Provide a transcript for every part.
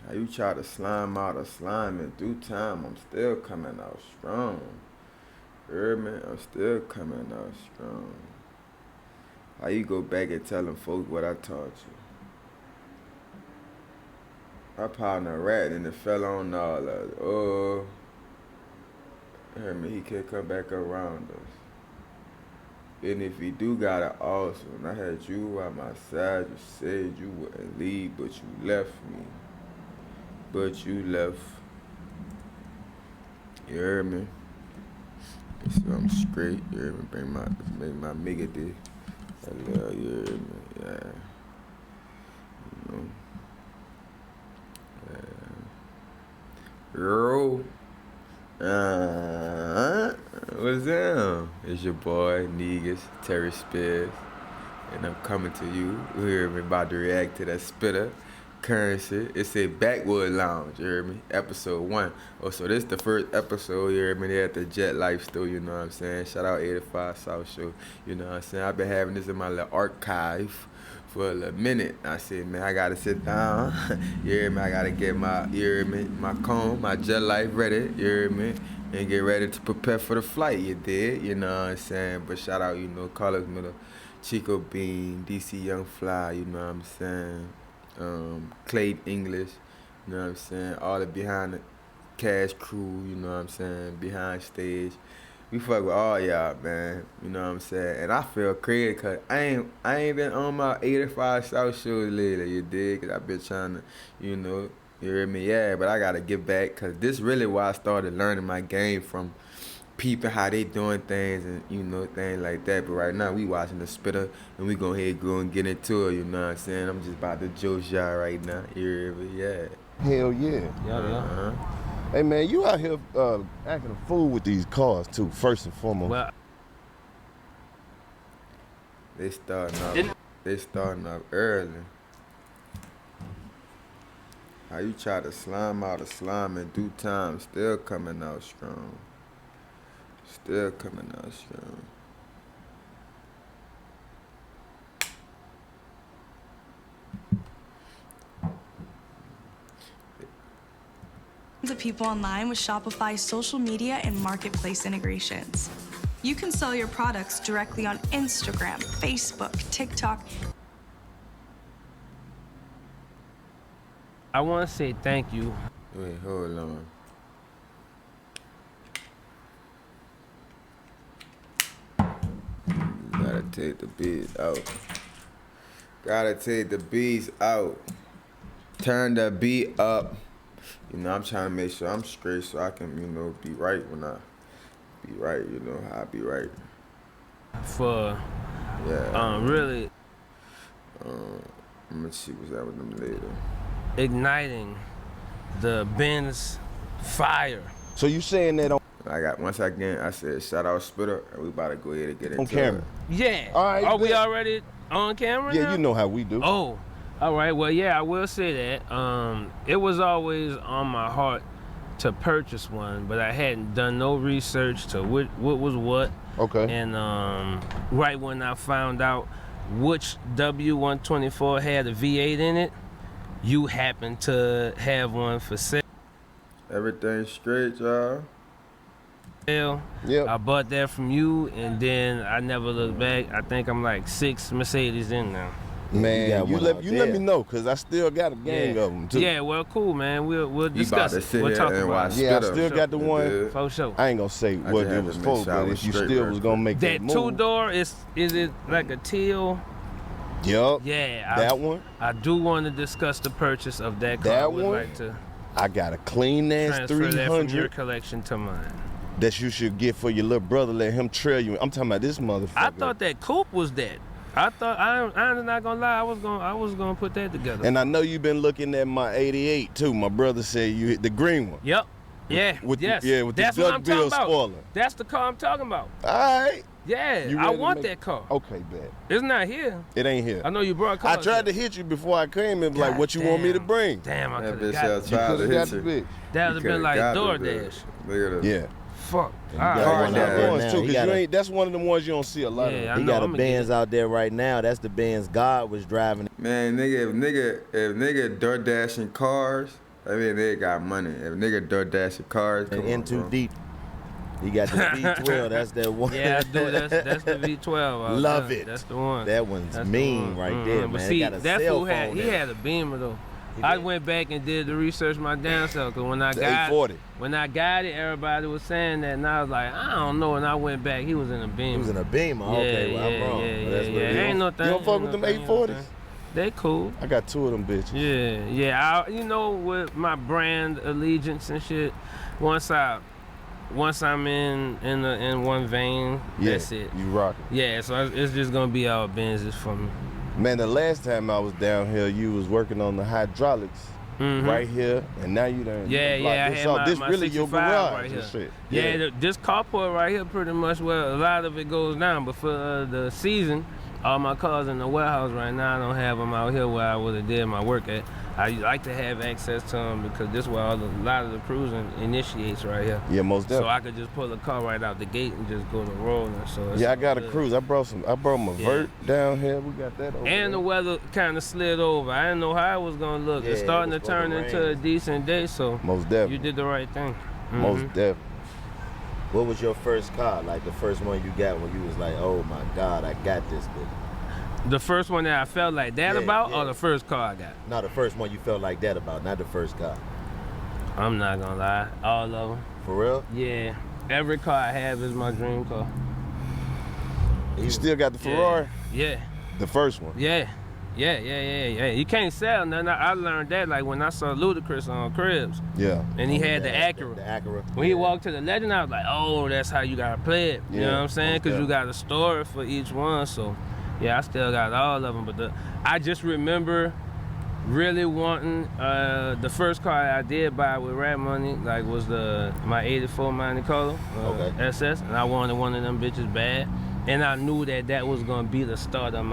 How you try to slime out of slime in due time, I'm still coming out strong. You heard me? I'm still coming out strong. How you go back and tell them folks what I taught you? My partner rat and it fell on all of us. Oh, you heard me? He can't come back around us. And if he do got it awesome, when I had you at my side, you said you wouldn't leave, but you left me. But you left. You heard me? So I'm straight. You heard me? Make my nigga did. I love you. Heard me? Yeah. You know. Yurooo. What's up? It's your boy, Negus, Terry Spears, and I'm coming to you. You hear me? About to react to that spitter, Curren shit. It's a Backwood Lounge, you hear me? Episode 1. Oh, so this the first episode, you hear me? They at the Jet Life store, you know what I'm saying? Shout out 85 South Show, you know what I'm saying? I've been having this in my little archive for a little minute. I said, man, I gotta sit down. You hear me? I gotta get my, you hear me? My comb, my Jet Life ready, you hear me? And get ready to prepare for the flight, you did, you know what I'm saying? But shout out, you know, Karlos Middle, Chico Bean, DC Young Fly, you know what I'm saying? Clay English, you know what I'm saying? All the behind the cash crew, you know what I'm saying? Behind stage. We fuck with all y'all, man. You know what I'm saying? And I feel crazy because I ain't been on my 85 South shows lately, you dig? Because I've been trying to, you know, you hear me? Yeah, but I got to get back because this really why I started learning my game from peeping how they doing things and, you know, things like that. But right now, we watching the spitter and we go ahead and go and get into it, you know what I'm saying? I'm just about to joke y'all right now. You hear me? Yeah. Hell yeah. Uh-huh. Hey man, you out here acting a fool with these cars too, first and foremost. Well, They starting up early. How you try to slime out of slime in due time, still coming out strong. Still coming out strong. To people online with Shopify's social media and marketplace integrations. You can sell your products directly on Instagram, Facebook, TikTok. I want to say thank you. Wait, hold on. Gotta take the beats out. Gotta take the beats out. Turn the beat up. You know, I'm trying to make sure I'm straight so I can, you know, be right when I be right, you know, how I be right. For Yeah. really I'm gonna see what's up with them later. igniting the Benz fire. So you saying that Once again, I said shout out Spitter, and we about to go ahead and get into on camera? it. Yeah. All right, Are we good. already on camera Yeah, now? you know how we do. Oh, all right. Well, yeah, I will say that. It was always on my heart to purchase one, but I hadn't done no research to what was what. Okay. And right when I found out which W124 had a V8 in it, you happened to have one for sale. Everything straight, y'all. Yep. I bought that from you, and then I never looked back. I think I'm like 6 Mercedes in now. Man, you let me know, cause I still got a gang Yeah. of them too. Yeah, well, cool, man. We'll You about discuss to it. sit We'll here talk and about watch it. Yeah, I Spitter. still got the one. Yeah. For sure. I ain't gonna say what just it had was to for, make sure I but was if you straight still real was gonna quick. make That that move. 2-door is it like a teal? Yup. Yeah. That one. I do want to discuss the purchase of that car. That I would one? like to I got a clean ass transfer that from your 300 collection to mine. that you should get for your little brother. Let him trail you. I'm talking about this motherfucker. I thought that coupe was that. I thought I'm not gonna lie. I was gonna put that together. And I know you've been looking at my 88 too. My brother said you hit the green one. Yep. Yeah. With yes. the, yeah, with That's the what I'm talking duckbill about. spoiler. That's the car I'm talking about. All right. Yeah. You I ready to want make- that car. Okay, bet. It's not here. It ain't here. I know you brought I cars. tried to here. hit you before I came and like, God what you want me to damn. bring? Damn, I That could have bitch got has it. You tried could to have hit got the you. bitch. That would have been like DoorDash. Look at Yeah. Fuck. You All got right. one Hard out that there ones now. too, He cause got you a- ain't. That's one of the ones you don't see a lot Yeah, of. I He know, got a I'ma get Benz it. out there right now. That's the Benz God was driving. Man, if nigga door dashing cars, I mean, they got money. If nigga DoorDash your cars, come And in on, too bro. deep. He got the V12. That's that one. Yeah, dude, that's the V12. Love it. That's the one. That one's That's the mean one. right there, man. But It see, got a that cell fool phone he in it. had a Beamer though. He I did. went back and did the research my damn self, cause when I The got 840. when I got it, everybody was saying that, and I was like, I don't know. And I went back, he was in a Beamer. He was in a Beamer. Okay, well, I'm wrong. Yeah, Well, that's what it is. Ain't no thing. You don't fuck ain't with no them thing, ain't no 840s? thing. They cool. I got 2 of them bitches. Yeah. You know, with my brand allegiance and shit, once I'm in one vein, that's it. You rockin'. Yeah, so it's just gonna be all Benzes for me. Man, the last time I was down here, you was working on the hydraulics right here, and now you done Yeah, blocked I this had off. This my really your 65 garage right and here. shit. Yeah, this carport right here pretty much where a lot of it goes down. But for the season, all my cars in the warehouse right now, I don't have them out here where I would have did my work at. I like to have access to them because this is where a lot of the cruising initiates right here. Yeah, most definitely. So I could just pull a car right out the gate and just go to rolling. So it's Yeah, I all got a good. cruise. I brought my vert down here. We got that over And the there. weather kind of slid over. I didn't know how it was gonna look. Yeah, It's it starting to was supposed turn to into a rain. decent day, so Most definitely. you did the right thing. Most Mhm. definitely. What was your first car? Like the first one you got when you was like, oh my God, I got this bitch. The first one that I felt like that Yeah, about, yeah. or the first car I got? No, the first one you felt like that about, not the first car. I'm not gonna lie, all of them. For real? Yeah, every car I have is my dream car. You still got the Ferrari? Yeah, The first one? yeah. You can't sell nothing. I learned that like when I saw Ludacris on Cribs, Yeah. and he Oh, had the yeah, Acura. The Acura. When he Yeah. walked to the Legend, I was like, oh, that's how you gotta play it. You Yeah, know what I'm saying? most Because you definitely. got a story for each one. So, yeah, I still got all of them. But I just remember really wanting the first car I did buy with rap money, like was my '84 Monte Carlo Okay. SS, and I wanted one of them bitches bad. And I knew that was gonna be the start of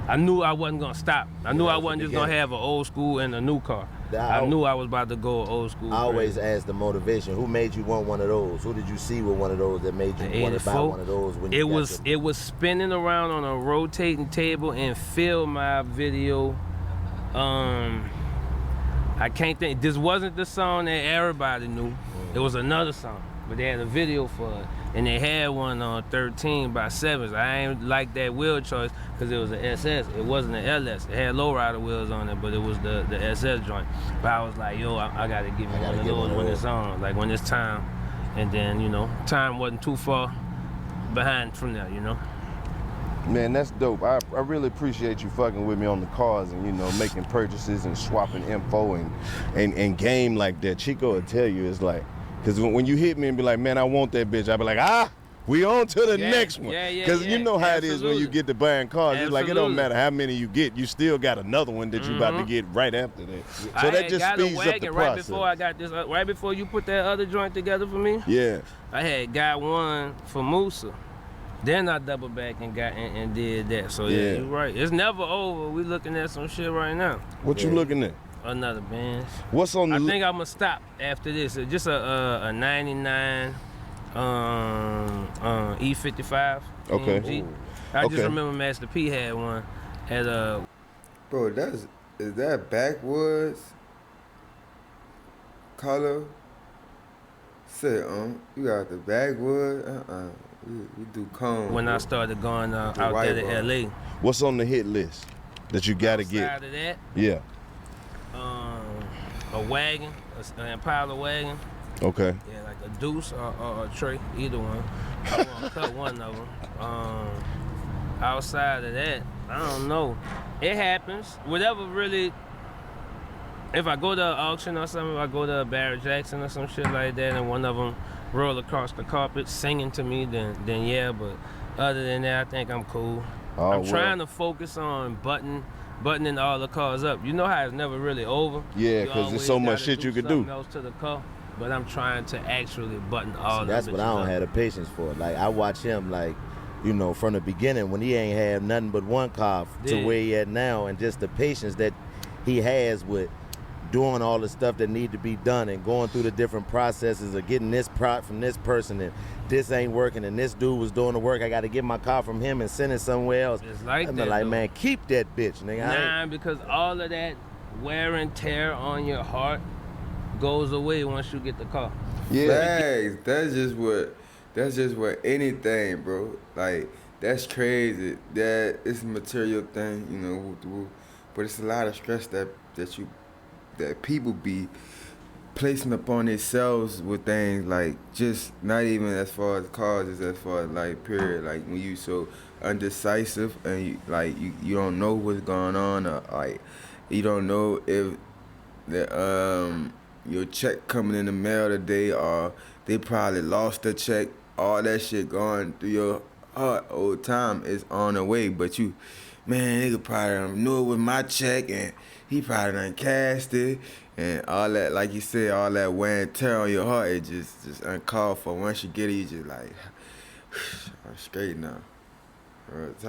I knew I wasn't gonna stop. I knew that I was the wasn't just gonna beginning. have an old school and a new car. That- I knew I was about to go old school. I always crazy. ask the motivation. Who made you want one of those? Who did you see with one of those that made you The want to buy 84? one of those when you got It was spinning around on a rotating table and film my video. I can't think. This wasn't the song that everybody knew. It was another song, but they had a video for it, and they had one on 13 by 7s. I ain't like that wheel choice because it was an SS. It wasn't an LS. It had lowrider wheels on it, but it was the SS joint. But I was like, yo, I gotta give me one of those when it's on, like when it's time. And then time wasn't too far behind from there, Man, that's dope. I really appreciate you fucking with me on the cars and, making purchases and swapping info and game like that. Chico will tell you, it's like, because when you hit me and be like, man, I want that bitch, I be like, we on to the next one. Because you know how it is when you get to buying cars. It's like, it don't matter how many you get, you still got another one that you about to get right after that. So I that had just got a speeds up wagon the right process. before I got this. Right before you put that other joint together for me, Yeah. I had got one for Musa. Then I doubled back and got and did that. So yeah, you're right. It's never over. We looking at some shit right now. What you looking at? Another Benz. What's on the I think I'm gonna stop after this. It's just a 99 E55 Okay. AMG. I just Okay. remember Master P had one at Bro, is that backwoods color? Say, you got the backwood? We do cone. when I bro. started going out The white there to one. LA. What's on the hit list that you gotta get? Outside of that, Yeah. a wagon, an Impala wagon. Okay. Yeah, like a Deuce or a Trey, either one. I want to cut one of them. Outside of that, I don't know. It happens. Whatever really. If I go to an auction or something, if I go to a Barrett Jackson or some shit like that, and one of them roll across the carpet singing to me, then yeah. But other than that, I think I'm cool. Oh, I'm well. trying to focus on buttoning all the cars up. You know how it's never really over. Yeah, You 'cause there's always so much gotta shit you could do. something else to the car, but I'm trying to actually button all. That's the what I bitches don't up. have the patience for. Like I watch him from the beginning when he ain't have nothing but one car to Yeah. where he at now, and just the patience that he has with doing all the stuff that need to be done and going through the different processes of getting this prop from this person and this ain't working and this dude was doing the work. I got to get my car from him and send it somewhere else. It's like I'm that, like, though. man, keep that bitch, nigga. Nah, because all of that wear and tear on your heart goes away once you get the car. Yeah. Facts. That's just what anything, bro. Like, that's crazy. That it's a material thing, you know, but it's a lot of stress that people be placing upon themselves with things, like, just not even as far as cars, it's as far as, like, period. Like, when you so undecisive and you don't know what's going on, or like you don't know if your check coming in the mail today, or they probably lost the check. All that shit going through your heart all the time is on the way, but you, man, nigga probably knew it was my check, and he probably done cashed it, and all that, like you said, all that wear and tear on your heart, it just uncalled for. Once you get it, you just like, I'm straight now.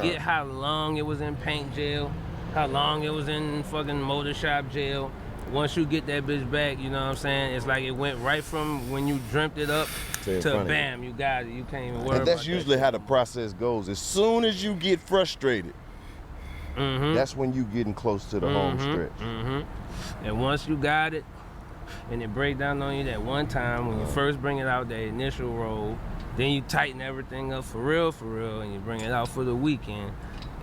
Get how long it was in paint jail, how long it was in fucking motor shop jail. Once you get that bitch back, you know what I'm saying? It's like it went right from when you dreamt it up to bam, you got it. You can't even worry about it. And that's usually how the process goes. As soon as you get frustrated, that's when you getting close to the home stretch. And once you got it, and it break down on you that one time when you first bring it out, that initial roll, then you tighten everything up for real, and you bring it out for the weekend,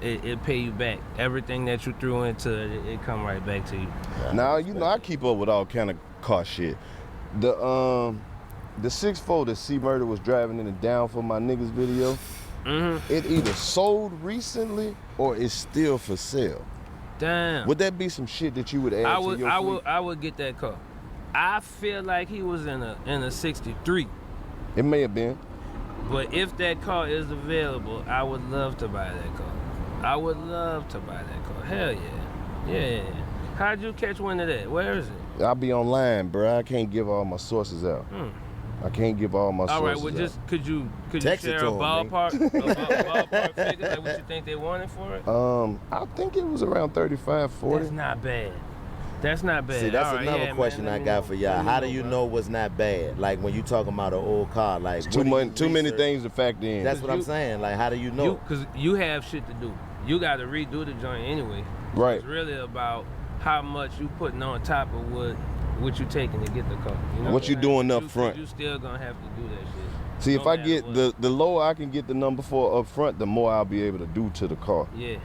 it pay you back. Everything that you threw into it, it come right back to you. Now, you know, I keep up with all kind of car shit. The 6'4" that C Murder was driving in the Down for My Niggas video, it either sold recently or it's still for sale. Damn. Would that be some shit that you would add to your fleet? I would get that car. I feel like he was in a 63. It may have been. But if that car is available, I would love to buy that car. I would love to buy that car. Hell yeah. Yeah. How'd you catch wind of that? Where is it? I'll be online, bro. I can't give all my sources out. I can't give all my sources out. All right, well, just could you share a ballpark figure, like what you think they wanted for it? I think it was around 35, 40. That's not bad. That's not bad. See, that's another question I got for y'all. How do you know what's not bad? Like when you talking about an old car, like too many things to factor in. That's what I'm saying. Like, how do you know? Because you have shit to do. You got to redo the joint anyway. Right. It's really about how much you putting on top of what you taking to get the car. You know what you doing up front. You still gonna have to do that shit. See, if I get the lower I can get the number for up front, the more I'll be able to do to the car. Yeah.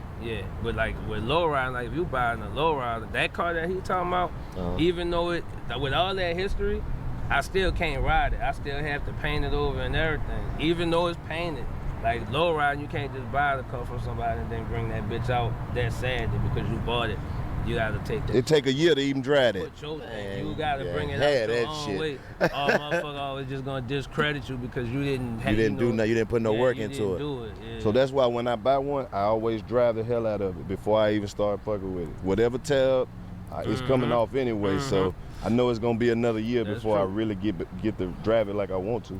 But like with low ride, like if you buying a low ride, that car that he talking about, even though with all that history, I still can't ride it. I still have to paint it over and everything. Even though it's painted. Like low ride, you can't just buy the car from somebody and then bring that bitch out that sad because you bought it. You gotta take that. It take a year to even drive it. You gotta bring it out your own way. Motherfucker always just gonna discredit you because you didn't put no work into it. Yeah. So that's why when I buy one, I always drive the hell out of it before I even start fucking with it. Whatever tab, it's coming off anyway. So I know it's gonna be another year before I really get to drive it like I want to.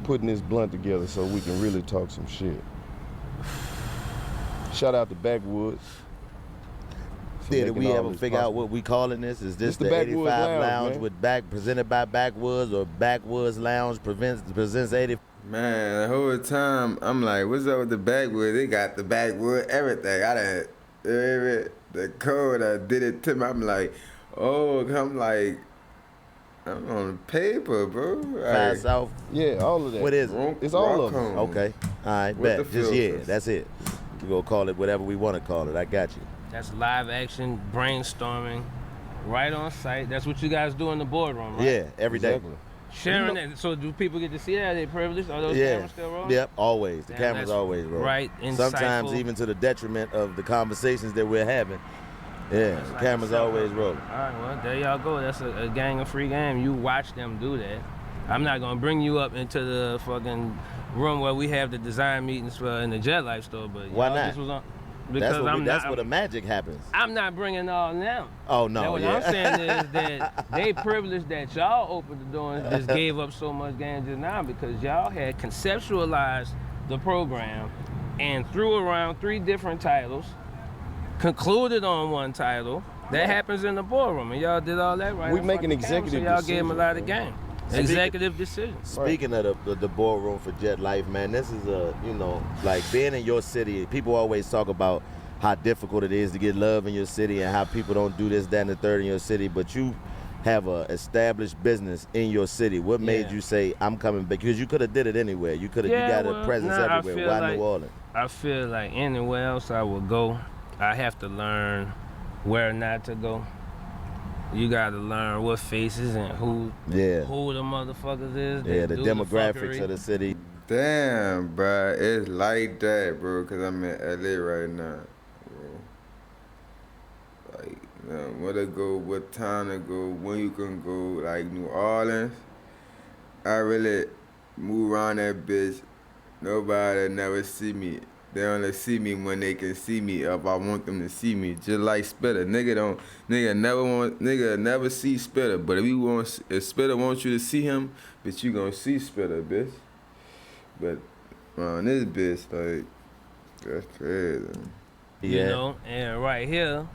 Putting this blunt together so we can really talk some shit. Shout out to Backwoods. Did we ever figure out what we calling this? Is this the 85 Lounge with presented by Backwoods, or Backwoods Lounge presents 80? Man, the whole time I'm like, what's up with the Backwoods? They got the Backwood, everything. The code, I did it to me. I'm like, I'm on paper, bro. Fast South. Yeah, all of that. What is it? It's all of them. Okay. All right, bet. Just that's it. We're going to call it whatever we want to call it. I got you. That's live action brainstorming right on site. That's what you guys do in the boardroom, right? Yeah, every day. Exactly. Sharing that. So do people get to see that? Are they privileged? Are those cameras still rolling? Yep, always. The cameras always roll. Right, insightful. Sometimes even to the detriment of the conversations that we're having. Yeah, the cameras always rolling. All right, well, there y'all go. That's a gang of free game. You watch them do that. I'm not going to bring you up into the fucking room where we have the design meetings in the Jet Life store, but why not? This was because that's where the magic happens. I'm not bringing all them. Oh, no, what I'm saying is that they privileged that y'all opened the door and just gave up so much game just now because y'all had conceptualized the program and threw around 3 different titles, concluded on one title. That happens in the boardroom, and y'all did all that right. We making executive decisions. So y'all gave them a lot of game. Executive decisions. Speaking of the boardroom for Jet Life, man, this is like being in your city. People always talk about how difficult it is to get love in your city and how people don't do this, that, and the third in your city, but you have a established business in your city. What made you say, I'm coming back? Because you could have did it anywhere. You could have, you got a presence everywhere. Why New Orleans? I feel like anywhere else I would go, I have to learn where not to go. You gotta learn what faces and who the motherfuckers is. Yeah, the demographics of the city. Damn, bro, it's like that, bro, because I'm in LA right now, bro. Like, where to go, what time to go, when you can go, like New Orleans. I really move around that bitch. Nobody never see me. They only see me when they can see me if I want them to see me. Just like Spitter. Nigga never see Spitter. But if Spitter wants you to see him, bitch, you gonna see Spitter, bitch. But this bitch, like, that's crazy. You know, and right here,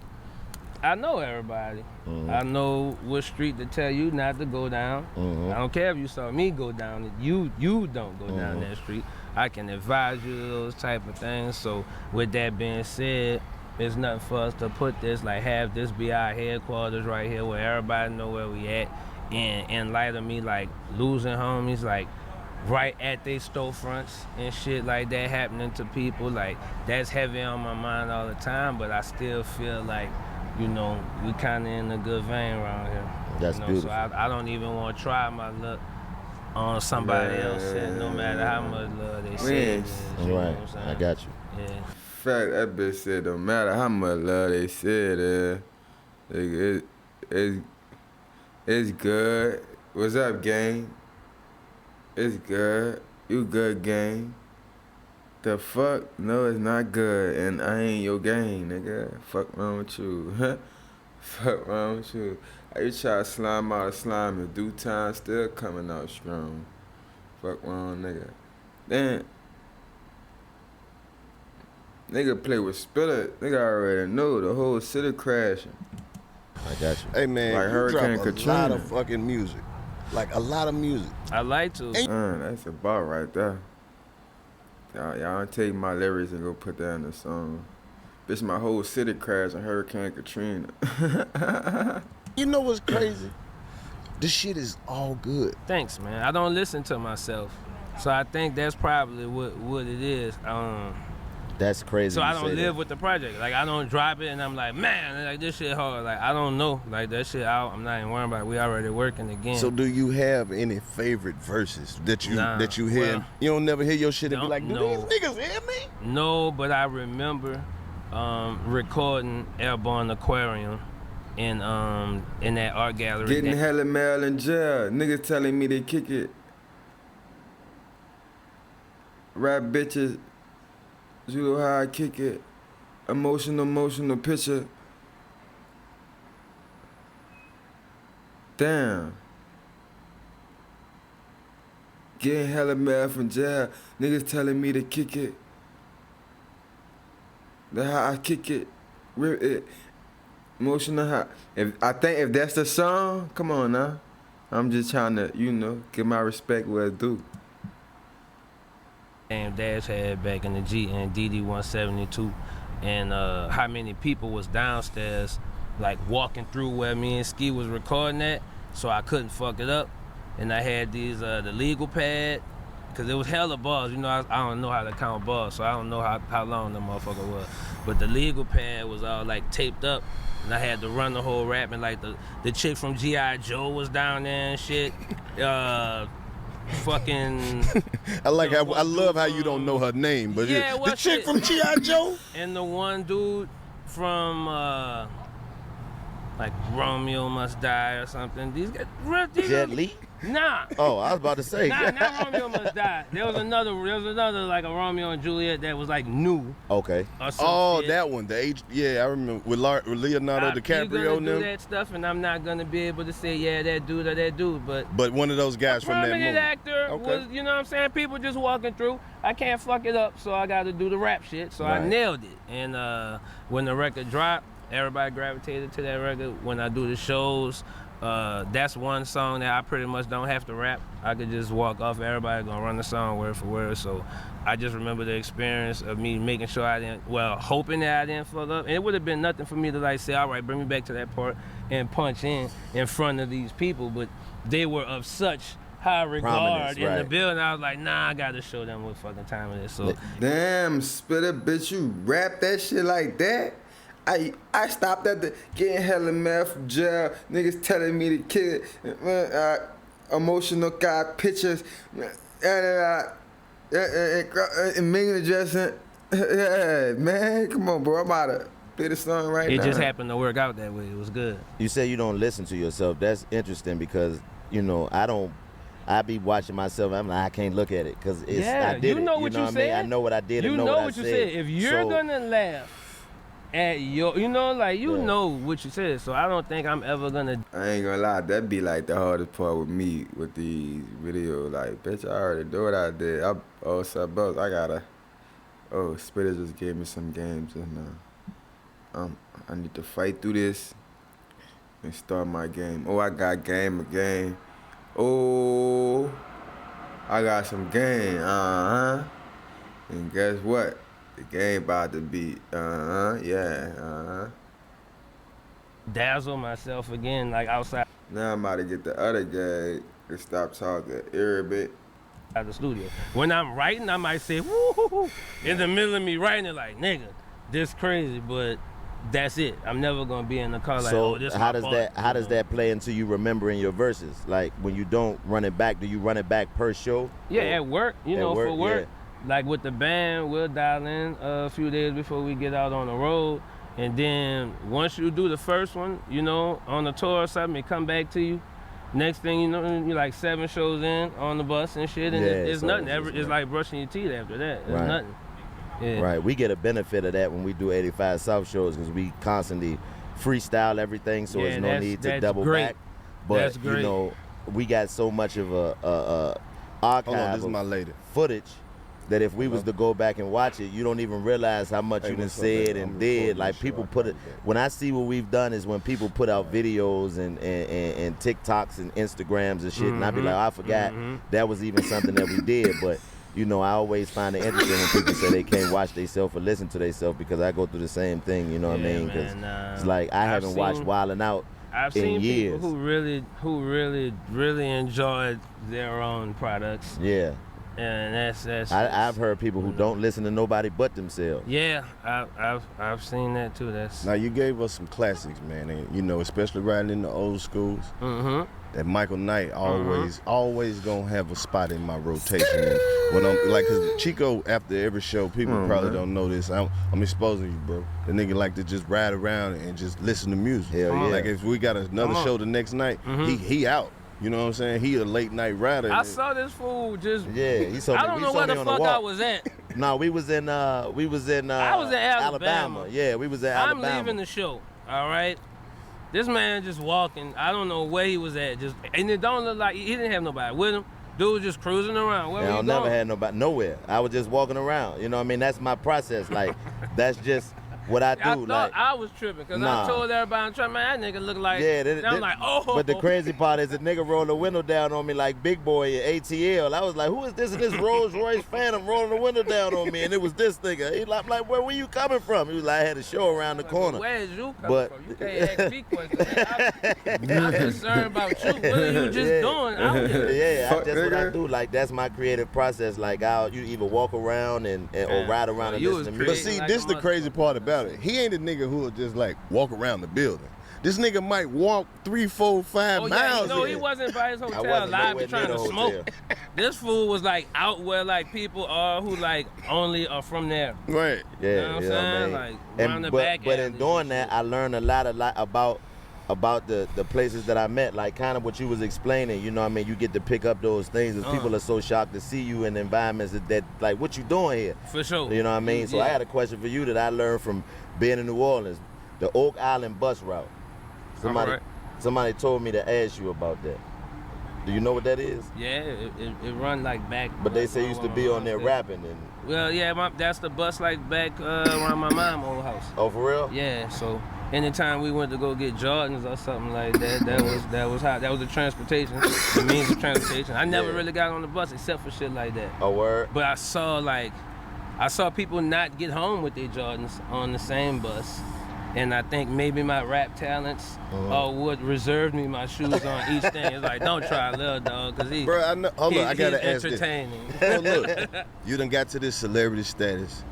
I know everybody. I know what street to tell you not to go down. I don't care if you saw me go down it. You don't go down that street. I can advise you those type of things. So with that being said, it's nothing for us to put this, like have this be our headquarters right here where everybody know where we at. And in light of me like losing homies, like right at their storefronts and shit like that happening to people, like that's heavy on my mind all the time, but I still feel like, you know, we kind of in a good vein around here. That's beautiful. So I don't even want to try my luck on somebody else, and no matter how much love they say. Right, I got you. Yeah. Fact, that bitch said, no matter how much love they said, it's good. What's up, gang? It's good. You good, gang? The fuck? No, it's not good, and I ain't your gang, nigga. Fuck wrong with you? Fuck wrong with you? You try to slime out of slime in due time, still coming out strong. Fuck wrong, nigga. Then, nigga play with Spitter. Nigga already know the whole city crashing. I got you. Hey man, like Hurricane you drop a lot of fucking music. Like a lot of music. I like to. That's a bar right there. Y'all don't take my lyrics and go put that in the song. Bitch, my whole city crashed in Hurricane Katrina. You know what's crazy? This shit is all good. Thanks, man. I don't listen to myself, so I think that's probably what it is. That's crazy. So I don't live with the project. Like I don't drop it and I'm like, man, like this shit hard. Like I don't know. Like that shit out. I'm not even worrying about it. We already working again. So do you have any favorite verses that you hear? Well, you don't never hear your shit and be like, do these niggas hear me? No, but I remember recording Airborne Aquarium in that art gallery. Getting hella mail in jail. Niggas telling me they kick it. Rap bitches. Yurooo how I kick it. Emotional picture. Damn. Getting hella mail from jail. Niggas telling me to kick it. The how I kick it. Rip it. Emotional how. If that's the song, come on now. I'm just trying to, give my respect where it's due. And Dash had back in the G and DD 172, and how many people was downstairs, like walking through where me and Ski was recording at, so I couldn't fuck it up. And I had these the legal pad, cause it was hella bars. I don't know how to count bars, so I don't know how long the motherfucker was. But the legal pad was all like taped up, and I had to run the whole rap. And like the chick from G.I. Joe was down there and shit. Fucking I love how you don't know her name, but the chick from G.I. Joe and the one dude from like Romeo Must Die or something. These guys, Jet Li? Nah. Oh, I was about to say. Not Romeo Must Die. There was another like a Romeo and Juliet that was like new. Okay. Shit. That one. I remember with Leonardo DiCaprio. You're gonna do that stuff, and I'm not gonna be able to say that dude or that dude, but one of those guys from that movie. Prominent actor was, you know what I'm saying? People just walking through. I can't fuck it up, so I got to do the rap shit. So I nailed it. And when the record dropped, everybody gravitated to that record. When I do the shows, That's one song that I pretty much don't have to rap. I could just walk off. Everybody gonna run the song word for word. So I just remember the experience of me making sure I didn't, hoping that I didn't fuck up. And it would have been nothing for me to like say, all right, bring me back to that part and punch in front of these people. But they were of such high regard in the building. I was like, nah, I gotta show them what fucking time it is. So damn, Spitter, bitch, you rap that shit like that? I stopped at the getting hella meth from jail. Niggas telling me to kill it. Emotional guy pictures. And Ming addressing. Yeah, man, come on, bro. I'm out of play the song right now. It just happened to work out that way. It was good. You say you don't listen to yourself. That's interesting because, you know, I be watching myself. I'm like, I can't look at it because I did you know it. what you know you what said. I mean? I know what I did. You and know what you I said. If you're gonna laugh at your, know what you said. So I don't think I'm ever gonna. I ain't gonna lie, that be like the hardest part with me with these videos. Like, bitch, I already do what I did. Spitter just gave me some games and I need to fight through this and start my game. Oh, I got game again. Oh, I got some game. And guess what? The game about to be. Dazzle myself again, like outside. Now I'm about to get the other guy to stop talking Arabic. At the studio. When I'm writing, I might say woo in the middle of me writing it like, nigga, this crazy, but that's it. I'm never gonna be in the car like, so this how does that play into you remembering your verses? Like when you don't run it back, do you run it back per show? Yeah, at work, for work. Yeah. Like with the band, we'll dial in a few days before we get out on the road. And then once you do the first one, on the tour or something, it come back to you. Next thing you know, you're like 7 shows in on the bus and shit, and it's nothing. It's like brushing your teeth after that. It's nothing. Yeah. Right. We get a benefit of that when we do 85 South shows because we constantly freestyle everything, so there's no need to double back. But we got so much of a archive of footage that if we was to go back and watch it, you don't even realize how much you done said and did. Like people put it. When I see what we've done is when people put out videos and TikToks and Instagrams and shit, and I be like, I forgot that was even something that we did. But I always find it interesting when people say they can't watch themselves or listen to themselves because I go through the same thing. You know what I mean? Because it's like I haven't watched Wildin' Out I've in seen years. people who really enjoyed their own products. Yeah. And that's I've heard people who don't listen to nobody but themselves. Yeah, I've seen that too. Now you gave us some classics, man, and especially riding in the old schools. That Michael Knight always gonna have a spot in my rotation. And when I'm like, cause Chico after every show, people probably don't know this. I'm exposing you, bro. The nigga like to just ride around and just listen to music. Hell yeah. Like if we got another show the next night, he out. You know what I'm saying? He a late night rider. I saw this fool just. Yeah, he saw me. I don't know where the fuck I was at. No, we was in. I was in Alabama. Yeah, we was in Alabama. I'm leaving the show. All right. This man just walking. I don't know where he was at. And it don't look like he didn't have nobody with him. Dude was just cruising around. Where I never had nobody nowhere. I was just walking around. You know what I mean? That's my process. Like that's just what I do. I thought I was tripping because I told everybody, I'm trying, man, that nigga look like. Yeah, I'm like, oh. But the crazy part is the nigga rolled the window down on me like Big Boy at ATL. I was like, who is this? And this Rolls Royce Phantom rolling the window down on me, and it was this nigga. He like, where were you coming from? He was like, I had a show around the corner. Where is you coming from? You can't ask me questions. I'm concerned about you. What are you just doing out here? Yeah, that's what I do. Like that's my creative process. Like you either walk around or ride around and listen to music. But see, this is the crazy part about it. He ain't a nigga who will just like walk around the building. This nigga might walk 3, 4, 5 miles. He wasn't by his hotel live trying to smoke. This fool was like out where like people are who like only are from there. Right. Yeah. You know what I'm saying? Like around the back. But in doing that, I learned a lot about the places that I met, like kind of what you was explaining. You know what I mean? You get to pick up those things because people are so shocked to see you in environments that like, what you doing here? For sure. You know what I mean? So I had a question for you that I learned from being in New Orleans, the Oak Island bus route. Somebody told me to ask you about that. Do you know what that is? Yeah, it run like back. But they say you used to be on there rapping and. Well, yeah, that's the bus like back around my mom's old house. Oh, for real? Yeah, so anytime we went to go get Jordans or something like that, that was the transportation, the means of transportation. I never really got on the bus except for shit like that. Oh, word? But I saw people not get home with their Jordans on the same bus. And I think maybe my rap talents are what reserved me my shoes on each thing. It's like, don't try Lil Dog, because Bro, I know. Hold on, I gotta ask this. entertaining. Oh, look, you done got to this celebrity status.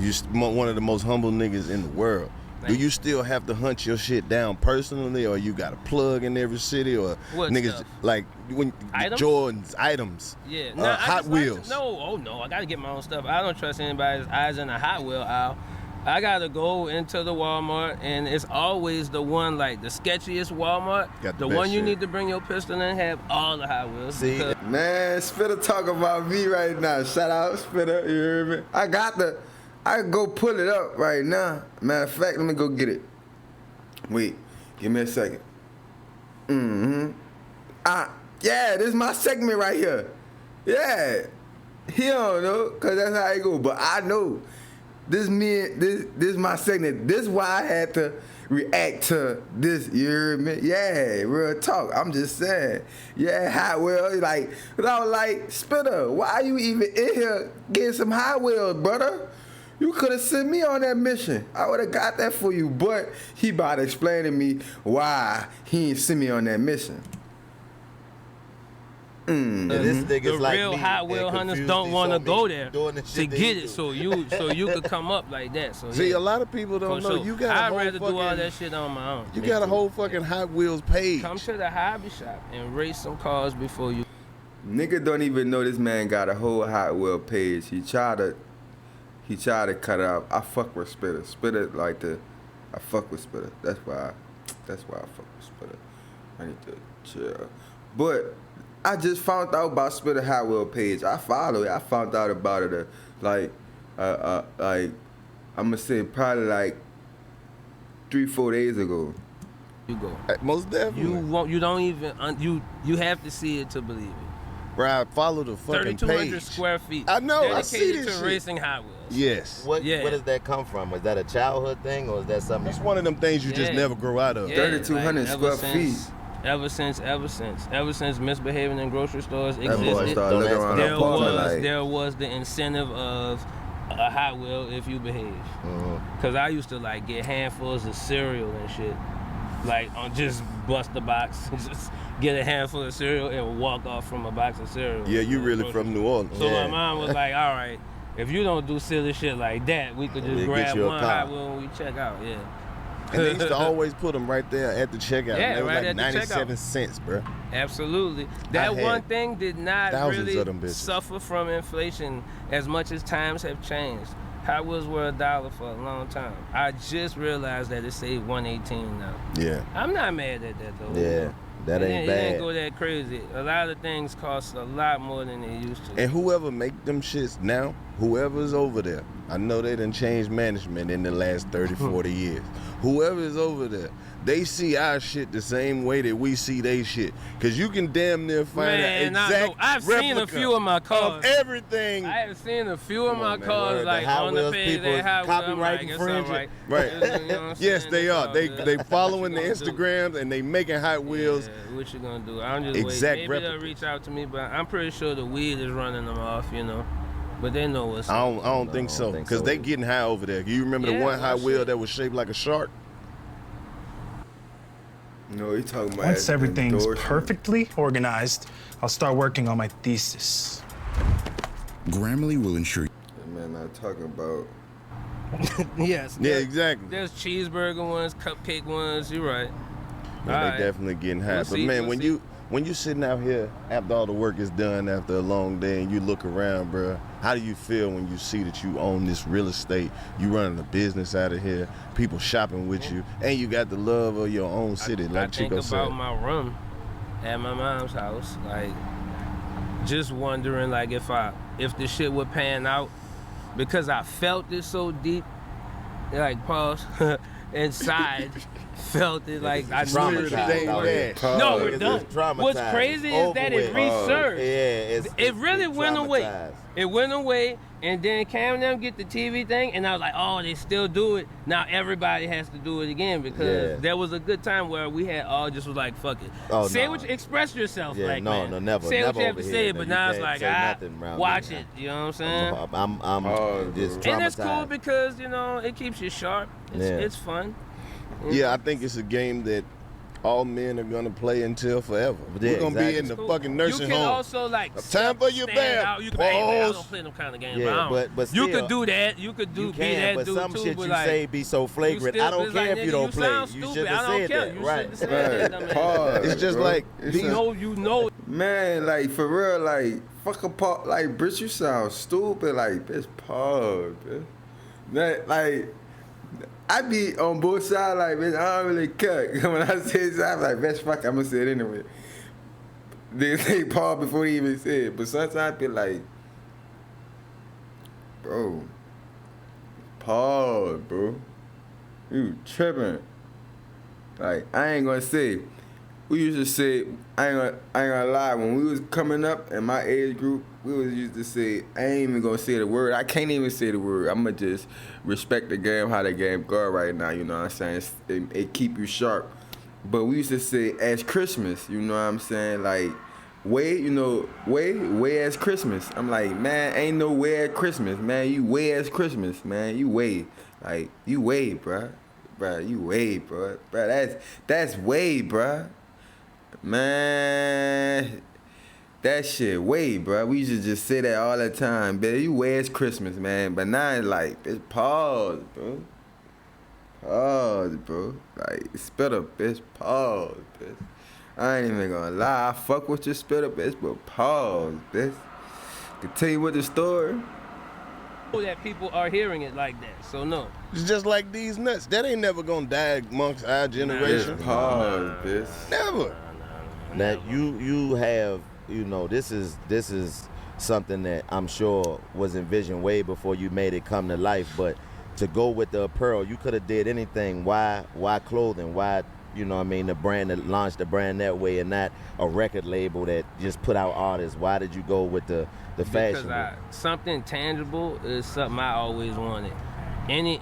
You one of the most humble niggas in the world. Do you still have to hunt your shit down personally, or you got a plug in every city, or what niggas stuff? like when Items? Jordans, items, Yeah, Hot Wheels? I gotta get my own stuff. I don't trust anybody's eyes in a Hot Wheel aisle. I gotta go into the Walmart, and it's always the one, like the sketchiest Walmart, Got the best one you shit. need to bring your pistol in, have all the Hot Wheels. See? because- Man, Spitter talk about me right now. Shout out Spitter, you hear me? I can go pull it up right now. Matter of fact, let me go get it. Wait, give me a second. Yeah, this is my segment right here. Yeah. He don't know, cause that's how it go. But I know. This is my segment. This is why I had to react to this, you hear me? Yeah, real talk. I'm just saying. Yeah, Hot Wheels. Like, cause I was like, Spitter, why are you even in here getting some Hot Wheels, brother? You could have sent me on that mission. I would have got that for you. But he about to explain to me why he ain't sent me on that mission. This nigga's the like real me Hot Wheel and hunters confused don't these want to homies go there doing the to shit they get do. it, so you could come up like that. So See, yeah. a lot of people don't For know sure. you got a I'd whole rather fucking, do all that shit on my own. You got a whole fucking Hot Wheels page. Come to the hobby shop and race some cars before you. Nigga don't even know this man got a whole Hot Wheel page. He tried to cut it out. I fuck with Spitter. I fuck with Spitter. That's why I fuck with Spitter. I need to chill. But I just found out about Spitter Hot Wheel page. I follow it. I found out about it like I'm gonna say probably like 3-4 days ago. You go. Most definitely. You don't even you have to see it to believe it. Bro, I follow the fucking 3,200 page. square feet. I know, I see dedicated this to shit. racing Hot Wheels. Yes. Where does that come from? Is that a childhood thing, or is that something? It's one of them things you just Yeah. never grow out of. Yeah, 3,200 ever square feet. Ever since misbehaving in grocery stores That boy existed, started looking around the apartment like. there was the incentive of a Hot Wheel if you behave. Cause I used to like get handfuls of cereal and shit, like on just bust the box, just get a handful of cereal and walk off from a box of cereal. Yeah, you really from New Orleans. So Yeah. my mom was like, all right, if you don't do silly shit like that, we could just We'll get grab you a one car. Hot Wheel when we check out. Yeah. And they used to always put them right there at the checkout. Yeah, And they were right like at the 97 cents, bro. Absolutely. That had one thing did not thousands really of them bitches. suffer from inflation as much as times have changed. Hot Wheels were $1 for a long time. I just realized that it saved $1.18 now. Yeah. I'm not mad at that though. Yeah, that ain't It didn't bad. go that crazy. A lot of things cost a lot more than they used to. And whoever make them shits now, whoever's over there, I know they done changed management in the last 30, 40 years. Whoever is over there, they see our shit the same way that we see they shit. Cause you can damn near find an Man, I exact know. I've seen a replica few of my cars. of everything. I have seen a few of Come my on, man, cars word. like The Hot on the Wheels page people that Hot Wheels. I'm copyright like, it's infringing. all right. Right. You know what I'm Yes, saying? they It's are. all They good. following the What you gonna do? Instagrams and they making Hot Wheels. Yeah, what you gonna do? I'm just Exact waiting. Maybe they'll replicas. reach out to me, but I'm pretty sure the weed is running them off, you know. But they know what's I up. don't think I so. don't think Cause so they either. getting high over there. You remember the Yeah, one Hot well, Wheel shit. that was shaped like a shark? No, he talking about Once everything's endorsement. perfectly organized, I'll start working on my thesis. Grammarly will ensure That man not talking about. Yes. Yeah, there- exactly. There's cheeseburger ones, cupcake ones. You're right. Yeah, All they right. definitely getting high. We'll But see, man, we'll when you sitting out here after all the work is done after a long day and you look around, bro, how do you feel when you see that you own this real estate, you running a business out of here, people shopping with you, and you got the love of your own city, I like think Chico about said? my room at my mom's house, like just wondering like if the shit would pan out, because I felt it so deep. Like pause. inside felt it like I knew Traumatized it. out here. No, we're It's done. traumatized. What's crazy is that it resurged. It really went away. traumatized. It went away, and then Cam and them get the TV thing, and I was like, oh, they still do it. Now everybody has to do it again because there was a good time where we had all just was like, fuck it. Oh, say no. what you express yourself, Yeah, like, no, man. no, never. Say never what you have to over say, here. but No, now you it's can't like, say nothing around watch here. it. You know what I'm saying? I'm just traumatized. And it's cool because, you know, it keeps you sharp. It's fun. Yeah, I think it's a game that all men are gonna play until forever. Yeah, We're gonna be in the Cool. fucking nursing You can home. also like Time for your stand bath. out. You can be, hey, man, I Pause. don't play them kind of games. Yeah, but but you still, could do that. You could do You be can, that but dude some too. shit but you like, say be so flagrant. still, I don't it's care like, if you nigga, don't play. sound You stupid. should I have don't said care. that, You right? shouldn't have said that, dumbass. Pause, It's just bro. like You know. Man, like for real, like fuck apart, like bitch, you sound stupid, like bitch, pause, bitch. That, like I be on both sides, like bitch, I don't really care. When I say something, I'm like bitch, fuck, I'm gonna say it anyway. They say pause before they even say it, but sometimes I be like, bro, pause, bro. You tripping? Like I ain't gonna say. We used to say, I ain't gonna lie, when we was coming up in my age group, we was used to say, I ain't even gonna say the word. I can't even say the word. I'ma just respect the game, how the game go right now, you know what I'm saying? It keep you sharp. But we used to say, as Christmas, you know what I'm saying? Like, way as Christmas. I'm like, man, ain't no way at Christmas, man. You way as Christmas, man. You way. Like, you way, bruh. Bruh, you way, bruh. Bruh, that's way, bruh. Man, that shit way, bro. We used to just say that all the time, bitch. You way it's Christmas, man. But now it's like, bitch, pause, bro. Pause, bro. Like, spit up, bitch. Pause, bitch. I ain't even gonna lie. I fuck with your spit up, bitch, but pause, bitch. Can tell you what the story. That people are hearing it like that, so no. it's just like these nuts. That ain't never gonna die amongst our generation. Bitch, pause, bitch. Never. Now you have, you know, this is something that I'm sure was envisioned way before you made it come to life. But to go with the apparel, you could have did anything. Why clothing? Why, you know what I mean, the brand that launched the brand that way and not a record label that just put out artists? Why did you go with the fashion? Because something tangible is something I always wanted. Any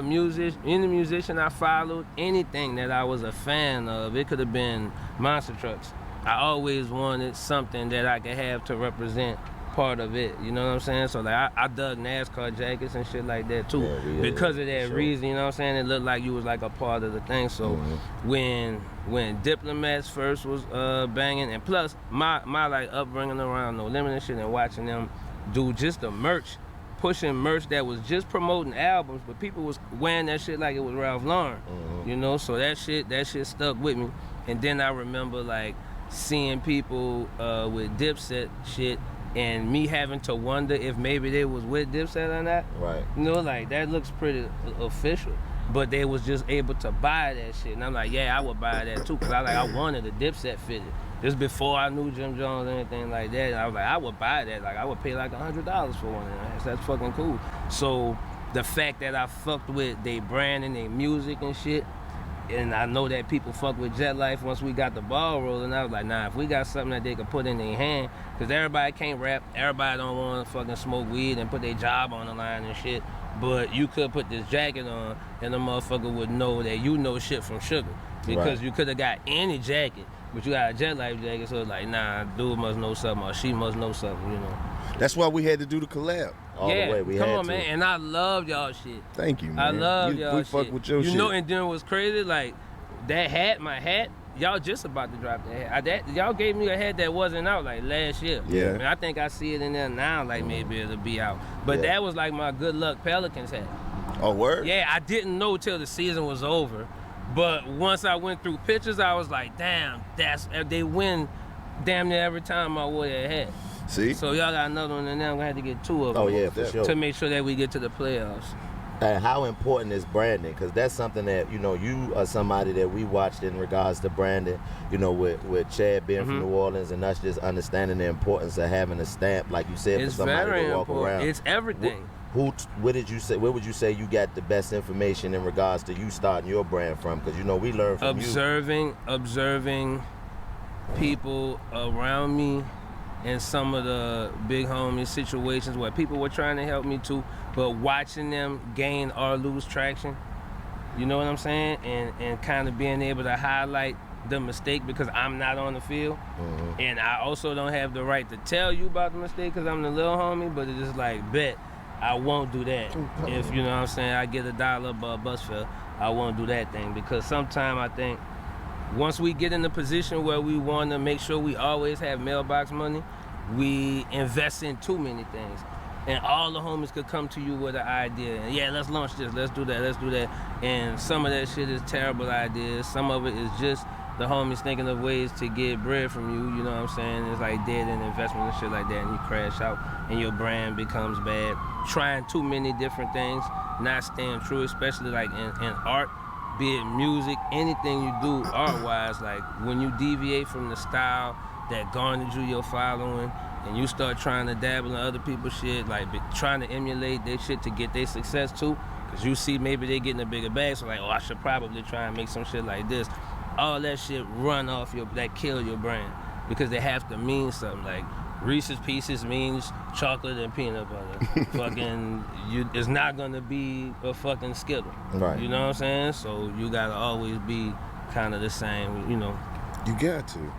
musician I followed, anything that I was a fan of, it could have been monster trucks. I always wanted something that I could have to represent part of it. You know what I'm saying? So like I dug NASCAR jackets and shit like that too, because of that reason. You know what I'm saying? It looked like you was like a part of the thing. So when Diplomats first was banging, and plus my like upbringing around No Limit and shit, and watching them do just the merch. Pushing merch that was just promoting albums, but people was wearing that shit like it was Ralph Lauren, you know. So that shit stuck with me. And then I remember like seeing people with Dipset shit, and me having to wonder if maybe they was with Dipset or not. Right. You know, like that looks pretty official. But they was just able to buy that shit, and I'm like, yeah, I would buy that too, cause I wanted a Dipset fitted. This before I knew Jim Jones or anything like that. And I was like, I would buy that. Like I would pay like $100 for one of them. That's fucking cool. So the fact that I fucked with their brand and their music and shit, and I know that people fuck with Jet Life once we got the ball rolling, I was like, nah, if we got something that they could put in their hand, because everybody can't rap, everybody don't want to fucking smoke weed and put their job on the line and shit, but you could put this jacket on and the motherfucker would know that you know shit from Sugar, because you could have got any jacket, but you got a Jet Life jacket, so it's like, nah, dude must know something or she must know something, you know. That's why we had to do the collab. All the way we come had on, to. man, and I love y'all shit. Thank you, man. I love y'all We shit. fuck with your shit. You know, and then what's crazy, like, that hat, my hat, y'all just about to drop that hat. Y'all gave me a hat that wasn't out, like, last year. Yeah. And I think I see it in there now, like, maybe it'll be out. But that was, like, my Good Luck Pelicans hat. Oh, word? Yeah, I didn't know till the season was over. But once I went through pictures, I was like, damn, they win damn near every time I wore that hat. See? So y'all got another one, and then I'm gonna have to get two of them. Oh yeah, for sure. To make sure that we get to the playoffs. And how important is branding? Because that's something that, you know, you are somebody that we watched in regards to branding, you know, with Chad being from New Orleans and us just understanding the importance of having a stamp, like you said, It's for somebody very to walk important. around. It's everything. Where would you say you got the best information in regards to you starting your brand from? Because we learn from observing people around me and some of the big homie situations where people were trying to help me too, but watching them gain or lose traction, you know what I'm saying? And kind of being able to highlight the mistake because I'm not on the field. Mm-hmm. And I also don't have the right to tell you about the mistake because I'm the little homie, but it's just like, bet, I won't do that. If, you know what I'm saying, I get $1 bus fare, I won't do that thing because sometimes I think once we get in the position where we want to make sure we always have mailbox money, we invest in too many things. And all the homies could come to you with an idea. And yeah, let's launch this, let's do that. And some of that shit is terrible ideas. Some of it is just the homies thinking of ways to get bread from you, you know what I'm saying? It's like dead in investment and shit like that, and you crash out and your brand becomes bad. Trying too many different things, not staying true, especially like in art, be it music, anything you do art-wise, like when you deviate from the style that garnered you your following and you start trying to dabble in other people's shit, like trying to emulate their shit to get their success too, because you see maybe they getting a bigger bag, so like, oh, I should probably try and make some shit like this. All that shit run off that kill your brand because they have to mean something. Like Reese's Pieces means chocolate and peanut butter. It's not gonna be a fucking Skittle. Right. You know what I'm saying? So you gotta always be kind of the same, you know. You got to.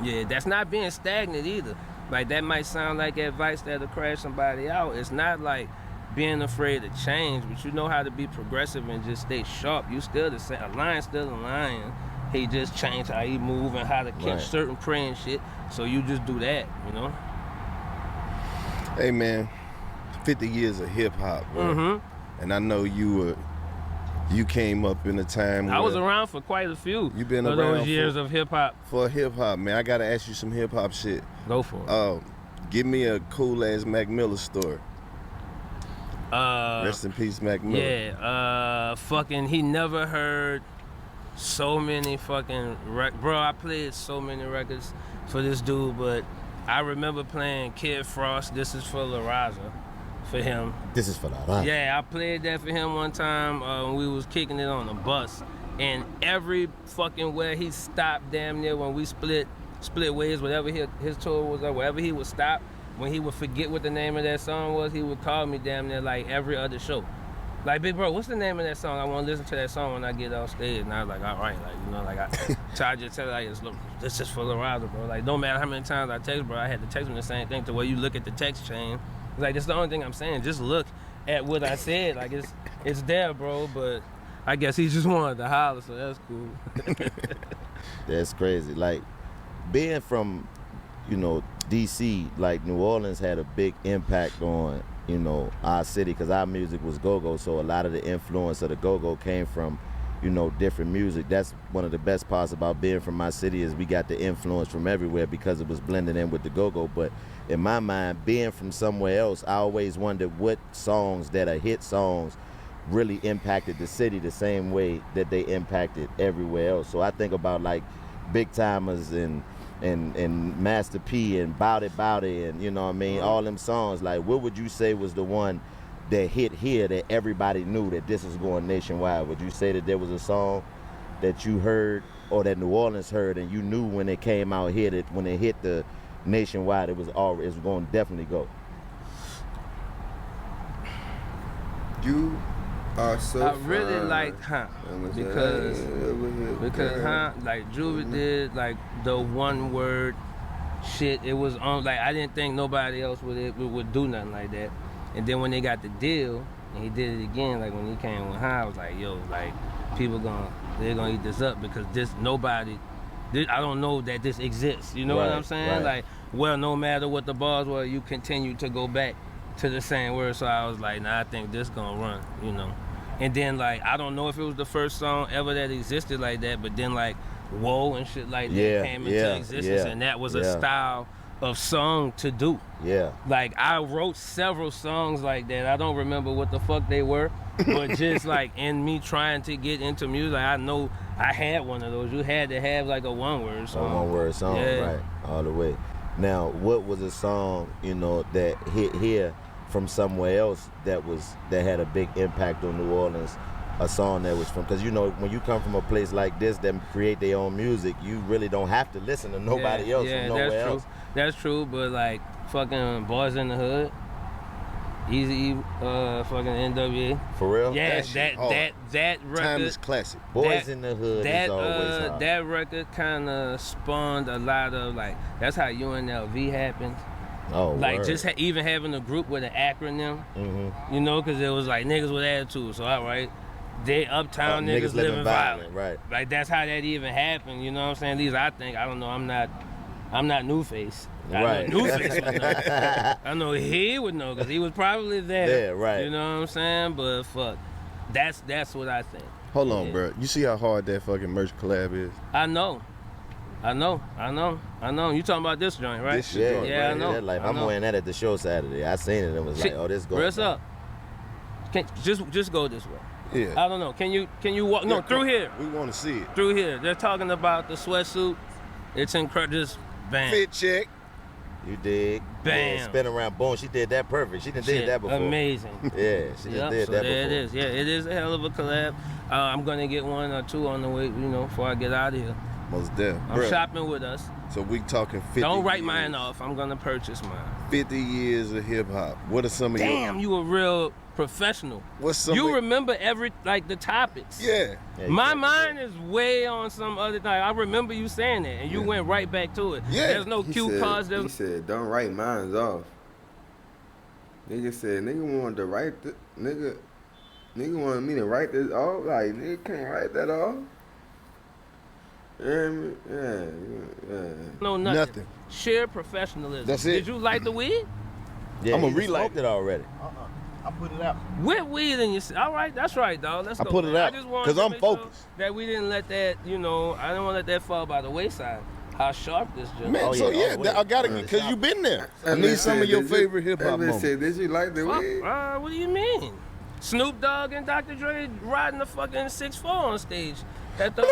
Yeah, that's not being stagnant either. Like that might sound like advice that'll crash somebody out. It's not like being afraid to change, but you know how to be progressive and just stay sharp. You still the same. A lion's still a lion. He just changed how he move and how to catch certain prey and shit. So you just do that, you know? Hey man, 50 years of hip hop, bro. Mm-hmm. And I know you came up in a time I was around for quite a few. You been of around those years of hip hop. For hip hop, man. I gotta ask you some hip hop shit. Go for it. Give me a cool ass Mac Miller story. Rest in peace, Mac Miller. Yeah, he never heard so many fucking bro, I played so many records for this dude, but I remember playing Kid Frost, This Is for La Raza, for him. This is for La Raza. Yeah, I played that for him one time when we was kicking it on the bus, and every fucking where he stopped damn near when we split ways, whatever his tour was, or wherever he would stop, when he would forget what the name of that song was, he would call me damn near like every other show. Like, big bro, what's the name of that song? I want to listen to that song when I get off stage. And I was like, all right, like, you know, like, I just tell like, this is for La Raza, bro. Like, no matter how many times I text, bro, I had to text him the same thing to where you look at the text chain. Like, that's the only thing I'm saying. Just look at what I said. Like, it's there, bro, but I guess he just wanted to holler, so that's cool. That's crazy. Like, being from, D.C., like, New Orleans had a big impact on, our city, because our music was go-go, so a lot of the influence of the go-go came from, different music. That's one of the best parts about being from my city is we got the influence from everywhere because it was blended in with the go-go. But in my mind, being from somewhere else, I always wondered what songs that are hit songs really impacted the city the same way that they impacted everywhere else. So I think about like Big Timers and Master P and Bout It, and you know what I mean, all them songs. Like, what would you say was the one that hit here that everybody knew that this was going nationwide? Would you say that there was a song that you heard or that New Orleans heard and you knew when it came out here that when it hit the nationwide it was going to definitely go? You are so I really fine. liked because like Juvie did like the one word shit. It was on, like, I didn't think nobody else would do nothing like that. And then when they got the deal and he did it again, like when he came with High, I was like, yo, like people they're gonna eat this up because I don't know that this exists. You know what I'm saying? Right. Like, well, no matter what the bars were, you continue to go back to the same word. So I was like, nah, I think this gonna run, And then like, I don't know if it was the first song ever that existed like that, but then like Whoa and shit like that came into existence, and that was a style of song to do. Yeah. Like, I wrote several songs like that. I don't remember what the fuck they were, but just like in me trying to get into music, I know I had one of those. You had to have like a one-word song. A one-word song, right, all the way. Now, what was a song, that hit here from somewhere else that had a big impact on New Orleans? A song that was from, because you know when you come from a place like this that create their own music, you really don't have to listen to nobody else from nowhere else. That's true, but like fucking Boys in the Hood, Easy, fucking NWA. For real? Yeah, that record. Timeless classic. Boys in the Hood is always hard. That record kind of spawned a lot of like, that's how UNLV happened. Oh, like word. just even having a group with an acronym, you know, because it was like niggas with attitude. So all right, they uptown niggas living violent. Right. Like that's how that even happened. You know what I'm saying? At least I think. I don't know. I'm not New Face. Right. New Face would know. I know he would know because he was probably there. Yeah, right. You know what I'm saying? But fuck, that's what I think. Hold on, bro. You see how hard that fucking merch collab is? I know. You talking about this joint, right? This shit joint, yeah, right? I know. That life. I I'm know. wearing that at the show Saturday. I seen it and was like, oh, this goes. What's up? Just go this way. Yeah. I don't know. Can you walk? No, through here. We want to see it. Through here. They're talking about the sweatsuit. It's incredible. Just bam. Fit check. You dig? Bam. Yeah, spin around, boom. She did that perfect. She done did that before. Amazing. Yeah, she just did so that there before. it is. Yeah, it is a hell of a collab. I'm gonna get one or two on the way, you know, before I get out of here. Most deaf. I'm shopping with us. So we talking 50 Don't write years. mine off. I'm gonna purchase mine. 50 years of hip hop. What are some of your... Damn, you a real professional. What's some You of... remember the topics. Yeah. Yeah, My exactly. mind is way on some other thing. I remember you saying that, and you went right back to it. Yeah. There's no He cue said- cards. He said, don't write mines off. Nigga said, nigga wanted to write the... Nigga wanted me to write this off? Like, nigga can't write that off? You hear me? Yeah. No, Nothing. Sheer professionalism. That's it. Did you light the weed? Yeah, I'ma you relight smoked it already. I put it out. With weed in your... All right, that's right, dog. Let's I go. put it man. out, I just wanted 'cause to I'm make sure focused. that we didn't let that, you know, I didn't want to let that fall by the wayside. How sharp this just Man, Oh, so yeah, yeah, oh, wait. I gotta get, because you been there. I need some of your favorite hip hop moments. said, did you like the Fuck, weed? what do you mean? Snoop Dogg and Dr. Dre riding the fucking 6'4" on stage. At the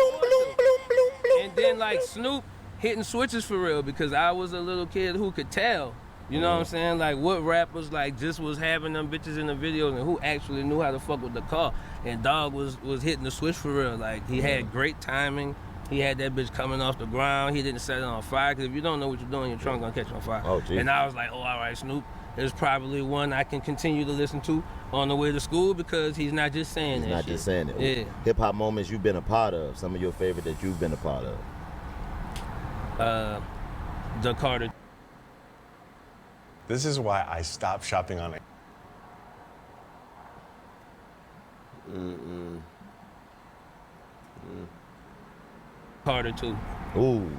and then like Snoop hitting switches for real because I was a little kid who could tell. You know what I'm saying? Like what rappers like just was having them bitches in the videos and who actually knew how to fuck with the car. And Dogg was hitting the switch for real. Like he had great timing. He had that bitch coming off the ground. He didn't set it on fire because if you don't know what you're doing, your trunk gonna catch on fire. Oh, geez. And I was like, oh, all right, Snoop. There's probably one I can continue to listen to on the way to school because he's not just saying He's that not shit. just saying it. Yeah. Hip hop moments you've been a part of. Some of your favorite that you've been a part of. The Carter. This is why I stopped shopping on it. Carter too. Ooh.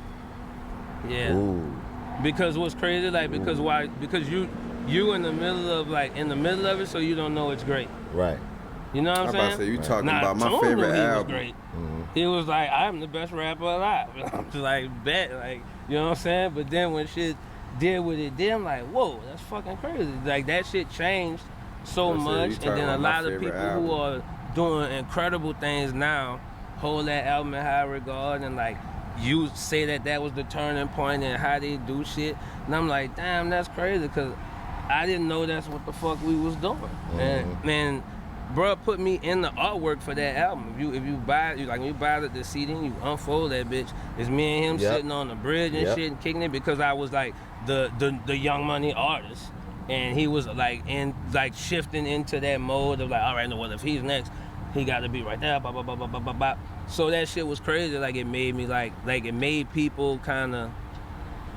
Yeah. Ooh. Because what's crazy, like because why? Because you in the middle of it, so you don't know it's great. Right. You know what I'm I'm saying? about to say, you talking Nah, about my Tune favorite knew he was album. great. He was like, I'm the best rapper alive. I'm just like, bet, like, you know what I'm saying? But then when shit did what it did, I'm like, whoa, that's fucking crazy. Like that shit changed so That's it, you much, talking and then a about my lot of favorite people album. who are doing incredible things now hold that album in high regard, and like you say that was the turning point and how they do shit, and I'm like, damn, that's crazy, because I didn't know that's what the fuck we was doing. And bruh put me in the artwork for that album. If you buy it, when you buy the CD and you unfold that bitch, it's me and him Yep. sitting on the bridge and Yep. shit and kicking it, because I was like the Young Money artist. And he was like shifting into that mode of like, all right, no, well, if he's next, he got to be right there, blah, blah, blah, blah, blah, blah, blah. So that shit was crazy. Like it made me like it made people kind of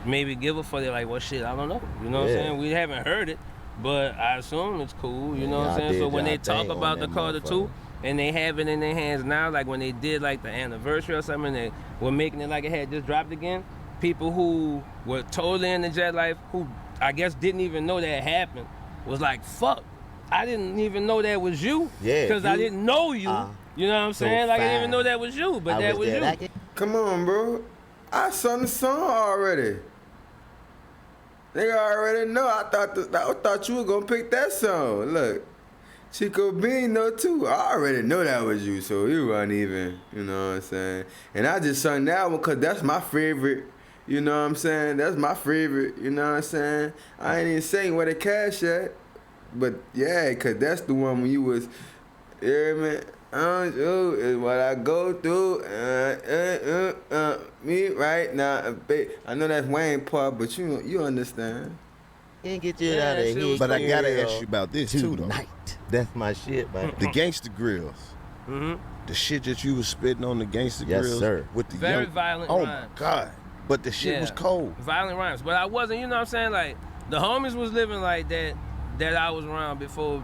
maybe give a fuck. They're like, well, shit, I don't know. You know what I'm Yeah. saying? We haven't heard it, but I assume it's cool. You know what I'm y'all saying? So did when they y'all talk thing on about the that Carter motherfucker. 2 and they have it in their hands now, like when they did like the anniversary or something, they were making it like it had just dropped again. People who were totally in the jet life, who I guess didn't even know that happened, was like, fuck, I didn't even know that was you. Yeah, Because I you didn't know you. You know what I'm so saying? Like I didn't even know fine. that was you, but that was there. you. That Come on, bro. I sung the song already. Nigga already know. I thought you were gonna pick that song. Look, Chico Bean know too. I already know that was you, so you wasn't even. You know what I'm saying? And I just sung that one because that's my favorite. You know what I'm saying? That's my favorite. You know what I'm saying? I ain't even saying where the cash at. but yeah, cause that's the one when you was, you hear me? Is what I go through. Me right now, I know that's Wayne part, but you understand. Can't get you out of here. But I gotta ask you about this too, though. Tonight. That's my shit, man. The gangster grills. Mm-hmm. The shit that you was spitting on the gangster Yes, grills. sir. With the Very young, violent oh rhymes. my God. But the shit was cold. Violent rhymes. But I wasn't, you know what I'm saying? Like, the homies was living like that I was around before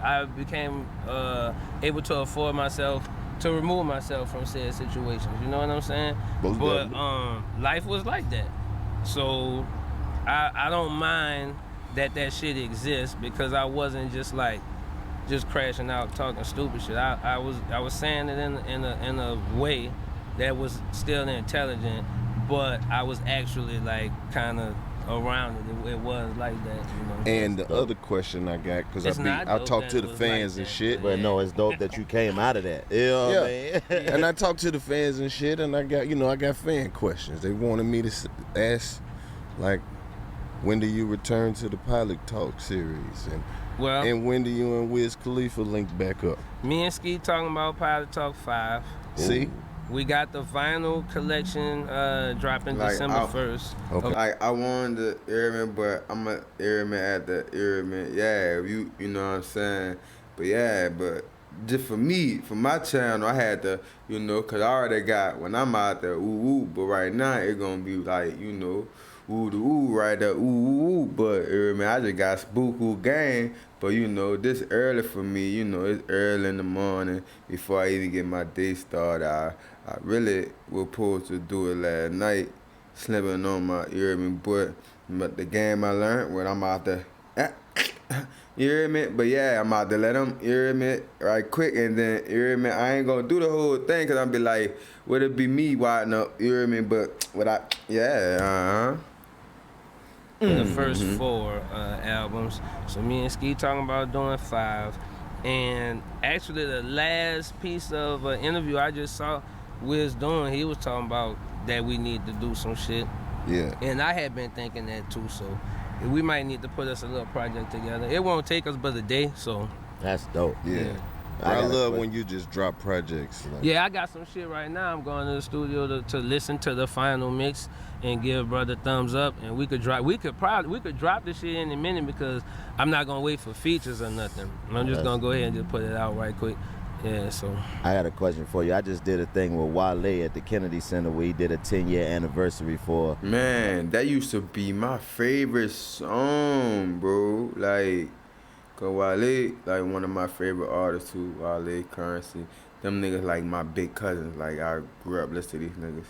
I became able to afford myself to remove myself from said situations. You know what I'm saying? But life was like that. So I don't mind that shit exists because I wasn't just crashing out talking stupid shit. I was saying it in a way that was still intelligent, but I was actually like kind of around it. It was like that, you know. And the other question I got, because I talk to the fans and shit. But no, it's dope that you came out of that. You know what I mean? And I talk to the fans and shit, and I got fan questions. They wanted me to ask, like, when do you return to the Pilot Talk series? And when do you and Wiz Khalifa link back up? Me and Ski talking about Pilot Talk 5. See? We got the vinyl collection dropping December 1st. Okay. Like, I wanted to hear me, but I'm a hear me at the hear me. Yeah, you know what I'm saying? But yeah, but just for me, for my channel, I had to, you know, because I already got, when I'm out there, ooh, ooh, but right now, it's going to be like, you know, ooh, the ooh, right there, ooh, ooh, ooh. But, I just got spookoo game. But, you know, this early for me, you know, it's early in the morning before I even get my day started. I really was supposed to do it last night, slipping on my but the game I learned when I'm out there, you hear me? But yeah, I'm out to let them, you hear me, right quick, and then, you hear me, I ain't gonna do the whole thing, because I'm be like, would it be me winding up, you hear me, but, The first 4 albums. So me and Ski talking about doing 5. And actually the last piece of interview I just saw Wiz doing, he was talking about that we need to do some shit. Yeah. And I had been thinking that too, so we might need to put us a little project together. It won't take us but a day, so. That's dope. Yeah. I love when you just drop projects. Like. Yeah, I got some shit right now. I'm going to the studio to listen to the final mix and give brother thumbs up, and we could drop this shit in a minute because I'm not gonna wait for features or nothing. I'm just gonna go ahead and just put it out right quick. Yeah, so. I got a question for you. I just did a thing with Wale at the Kennedy Center where he did a 10-year anniversary for. Man, that used to be my favorite song, bro. Like, cause Wale, like one of my favorite artists too, Wale, Currency. Them niggas like my big cousins. Like, I grew up listening to these niggas.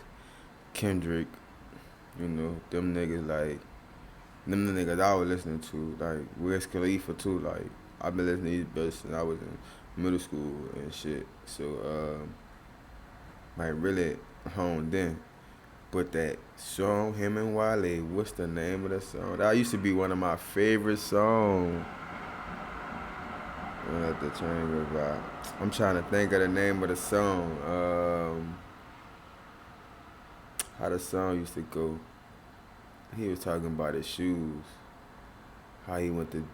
Kendrick, you know, them niggas like, them the niggas I was listening to. Like, Wiz Khalifa too. Like, I've been listening to these bitches since I was in middle school and shit. So, like, really honed in. But that song, him and Wale, what's the name of the song? That used to be one of my favorite songs. At the Triangle Vibe. I'm trying to think of the name of the song. How the song used to go. He was talking about his shoes. How he went to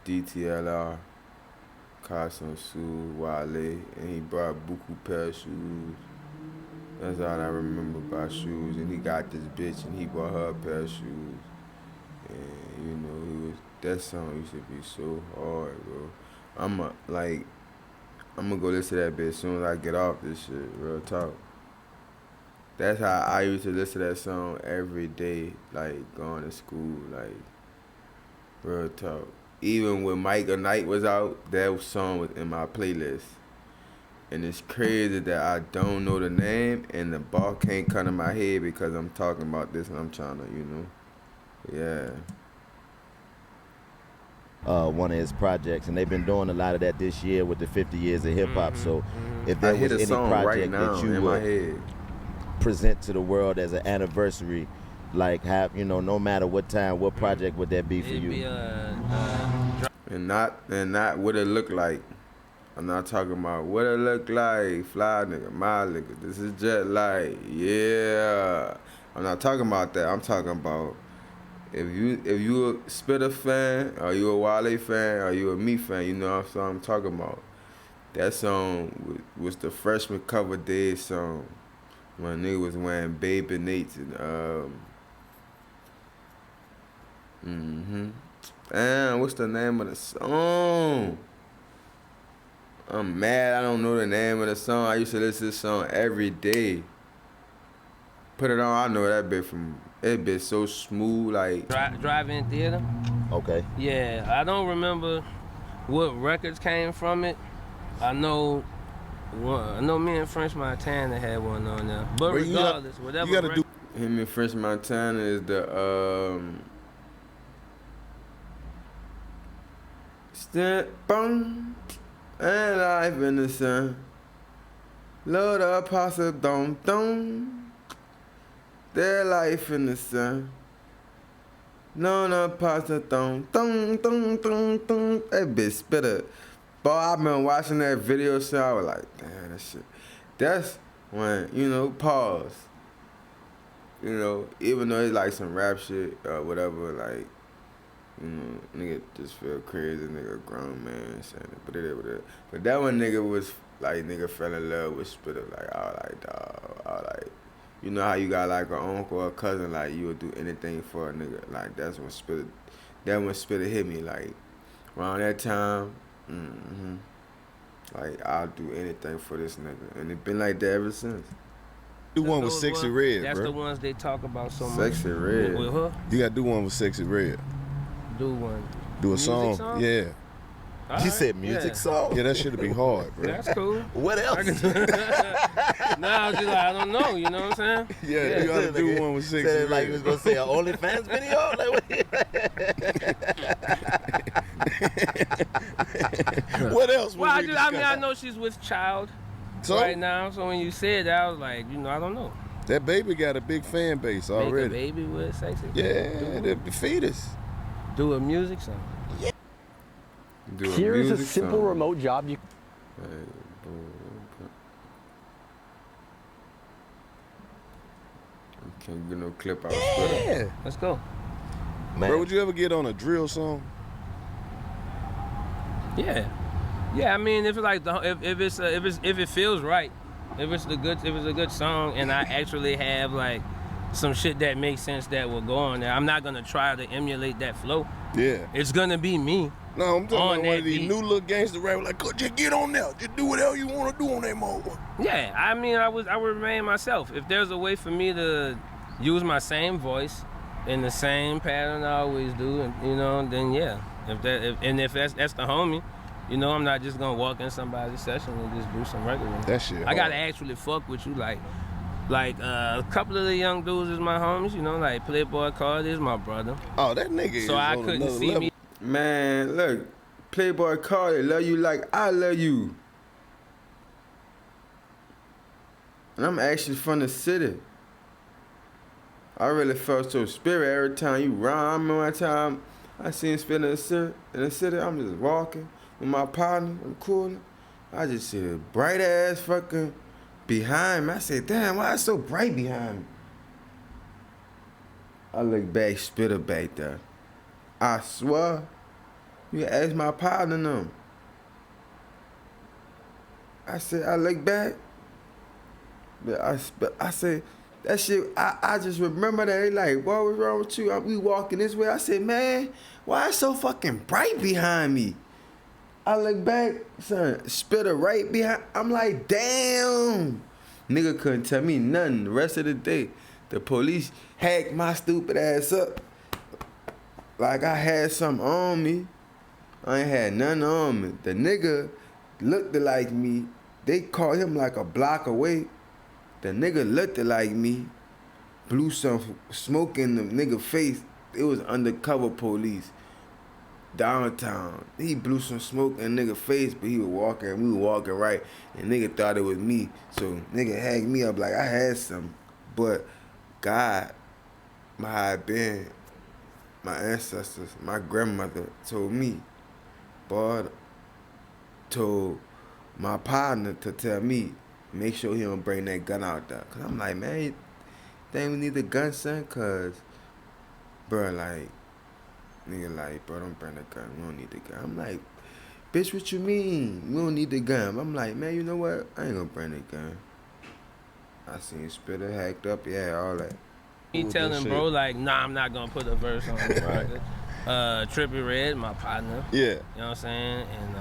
DTLR, caught some shoes, Wale, and he brought buku pair of shoes. That's all I remember about shoes. And he got this bitch and he bought her a pair of shoes. And you know, that song used to be so hard, bro. I'm gonna go listen to that bitch as soon as I get off this shit, real talk. That's how I used to listen to that song every day, like going to school, like real talk. Even when Mike or Night was out, that song was in my playlist. And it's crazy that I don't know the name and the ball can't come to my head because I'm talking about this and I'm trying to, you know, yeah. One of his projects, and they've been doing a lot of that this year with the 50 years of hip hop. So, if there was any project that you would present to the world as an anniversary, like have, you know, no matter what time, what project would that be for you? And not what it look like. I'm not talking about what it look like, fly nigga, my nigga. This is just like, yeah. I'm not talking about that. I'm talking about, If you a Spitter fan, or you a Wale fan, or you a me fan, you know what I'm talking about. That song was the freshman cover day song when nigga was wearing Baby Nates and Damn, what's the name of the song? I'm mad I don't know the name of the song. I used to listen to this song every day. Put it on, I know that bit from, it bit so smooth, like. Drive-in theater? Okay. Yeah, I don't remember what records came from it. I know me and French Montana had one on there. But regardless, whatever. You gotta do. Him and French Montana is the, Step on and life in the sun. Lord apostle don't. Their life in the sun. No apostle don't. That bitch Spitter. Boy, I've been watching that video so I was like, damn, that shit. That's when, pause. Even though it's like some rap shit or whatever, like, nigga just feel crazy, nigga grown man saying it, but it is what it is. But that one nigga was like, nigga fell in love with Spitter, like, I was like, dawg, I was like, you know how you got like an uncle or a cousin, like you would do anything for a nigga, like that's when Spitter hit me, like, around that time, like I'll do anything for this nigga, and it been like that ever since. Do one with Sexy Red, That's bro. the ones they talk about so much. Sexy Red. With her? You gotta do one with Sexy Red. Do one. Do a Music song? Yeah. All You right, said music song? Yeah, that shit'd be hard, bro. That's cool. What else? Nah, I was just like, I don't know, you know what I'm saying? Yeah, you gotta do one with Sexy Said Red. like you was gonna say an OnlyFans video? What else? Well, I know she's with child right now, so when you said that, I was like, I don't know. That baby got a big fan base Make already. a baby with Sexy? Yeah, the fetus. Do a music song. Here's a simple remote job you. Can't get no clip out. Yeah. Let's go. Man. Bro, would you ever get on a drill song? Yeah. Yeah, I mean, if it's like if it feels right, if it's a good song, and I actually have like some shit that makes sense that will go on there, I'm not gonna try to emulate that flow. Yeah. It's gonna be me. No, I'm talking on about one of these beat. new little gangster rappers. Like, just get on there. Just do whatever you want to do on that motherfucker. Yeah, I mean, I would remain myself. If there's a way for me to use my same voice in the same pattern I always do, and then yeah. If that's the homie, I'm not just gonna walk in somebody's session and just do some regular. That shit. I gotta actually fuck with you, like a couple of the young dudes is my homies, like Playboy Cardi is my brother. Oh, that nigga is So I on couldn't another see level. me. Man, look, Playboy Cardi love you like I love you. And I'm actually from the city. I really felt so spirit every time you run. I remember one time I seen Spirit in the city. I'm just walking with my partner. I'm cooling. I just see a bright ass fucking behind me. I said, damn, why it's so bright behind me? I look back, Spitter back there. I swear, you can ask my partner them. I said, I look back, but I said, that shit, I just remember that. They like, what was wrong with you? We walking this way. I said, man, why it's so fucking bright behind me? I look back, son, Spitter right behind. I'm like, damn. Nigga couldn't tell me nothing the rest of the day. The police hacked my stupid ass up. Like I had something on me. I ain't had nothing on me. The nigga looked like me. They caught him like a block away. The nigga looked like me. Blew some smoke in the nigga face. It was undercover police. Downtown. He blew some smoke in nigga face, but he was walking, we were walking right, and nigga thought it was me. So nigga hacked me up like I had something. But God, my ancestors, my grandmother told me, boy, told my partner to tell me, make sure he don't bring that gun out there. Cause I'm like, man, you think we need the gun, son? Cause bro, like, nigga, like, bro, don't bring the gun. We don't need the gun. I'm like, bitch, what you mean? We don't need the gun. I'm like, man, you know what? I ain't gonna bring the gun. I seen Spitter hacked up, yeah, all that. He telling bro like, nah, I'm not gonna put a verse on the record. Trippie Redd, my partner. Yeah. You know what I'm saying? And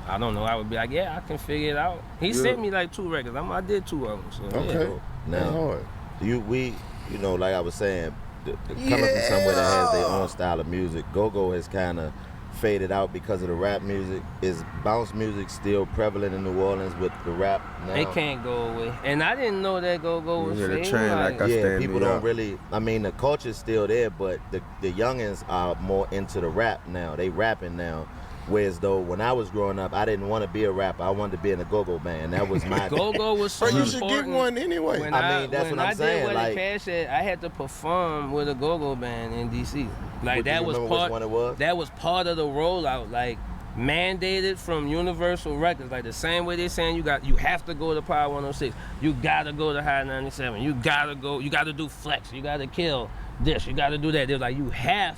I don't know. I would be like, yeah, I can figure it out. He sent me like 2 records. I did 2 of them. So, Okay. Yeah. Now, you know, like I was saying, coming from somewhere that has their own style of music, go-go has kind of faded out because of the rap music. Is bounce music still prevalent in New Orleans with the rap now? It can't go away. And I didn't know that go-go was fading. Yeah, people don't really, I mean, the culture's still there, but the youngins are more into the rap now. They rapping now. Whereas though when I was growing up, I didn't want to be a rapper. I wanted to be in a go-go band. That was my go-go was so you important. should get one anyway. I mean, that's what I'm saying. When I like, did CashApp, I had to perform with a go-go band in DC. Like do you remember which one it was? That was part of the rollout. Like mandated from Universal Records. Like the same way they saying you have to go to Power 106. You gotta go to High 97. You gotta go. You gotta do Flex. You gotta kill this. You gotta do that. They're like, you have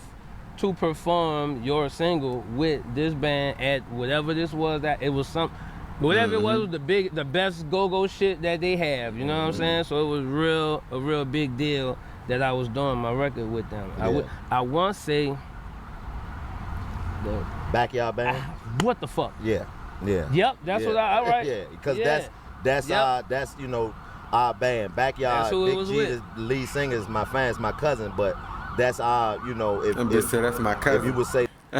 to perform your single with this band at whatever this was. That it was whatever it was the best go-go shit that they have. You know what I'm saying? So it was a real big deal that I was doing my record with them. Yeah. I want to say the Backyard Band. What the fuck? Yeah. Yep, that's what all right. Yeah, because that's you know, our band. Backyard. That's who Big it was G, with. the lead singer, is my fan, is my cousin, but that's our, you know, if that's my cousin. If you would say he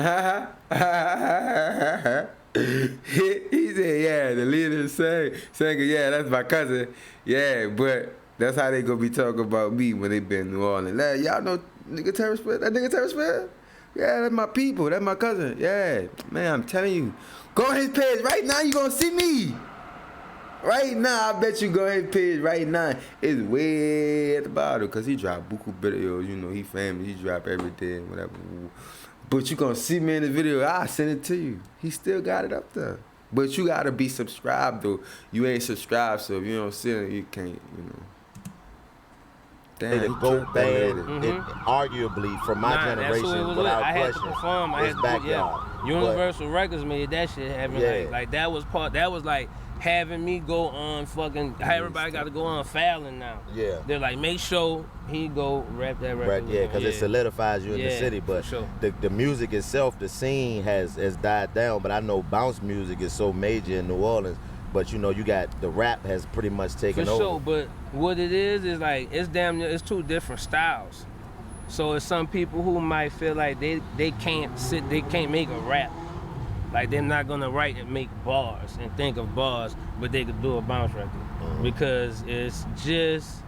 said, yeah, the leader saying, yeah, that's my cousin. Yeah, but that's how they gonna be talking about me when they been in New Orleans. Like, y'all know nigga Terrence Spitter? That nigga Terrence Spitter? Yeah, that's my people. That's my cousin. Yeah, man, I'm telling you. Go on his page right now, you gonna see me. Right now, I bet you go on his page right now. It's way at the bottom because he drop buku videos. You know, he famous. He drop every day and whatever. But you gonna see me in the video. I'll send it to you. He still got it up there. But you gotta be subscribed though. You ain't subscribed, so if you don't see it, you can't, you know. Damn, the GOAT band, it arguably from my generation, without I had to question, perform. I had to Backyard. Universal Records made that shit happen. Yeah. Like that was part. That was like having me go on fucking. Everybody got to go on Fallon now. Yeah. They're like, make sure he go rap that record. Right, yeah, because it solidifies you in the city. But sure. the music itself, the scene has died down. But I know bounce music is so major in New Orleans. But you know, you got the rap has pretty much taken over. For sure, but what it is like it's damn near, it's 2 different styles. So it's some people who might feel like they can't make a rap. Like they're not gonna write and make bars and think of bars, but they could do a bounce record. Because it's just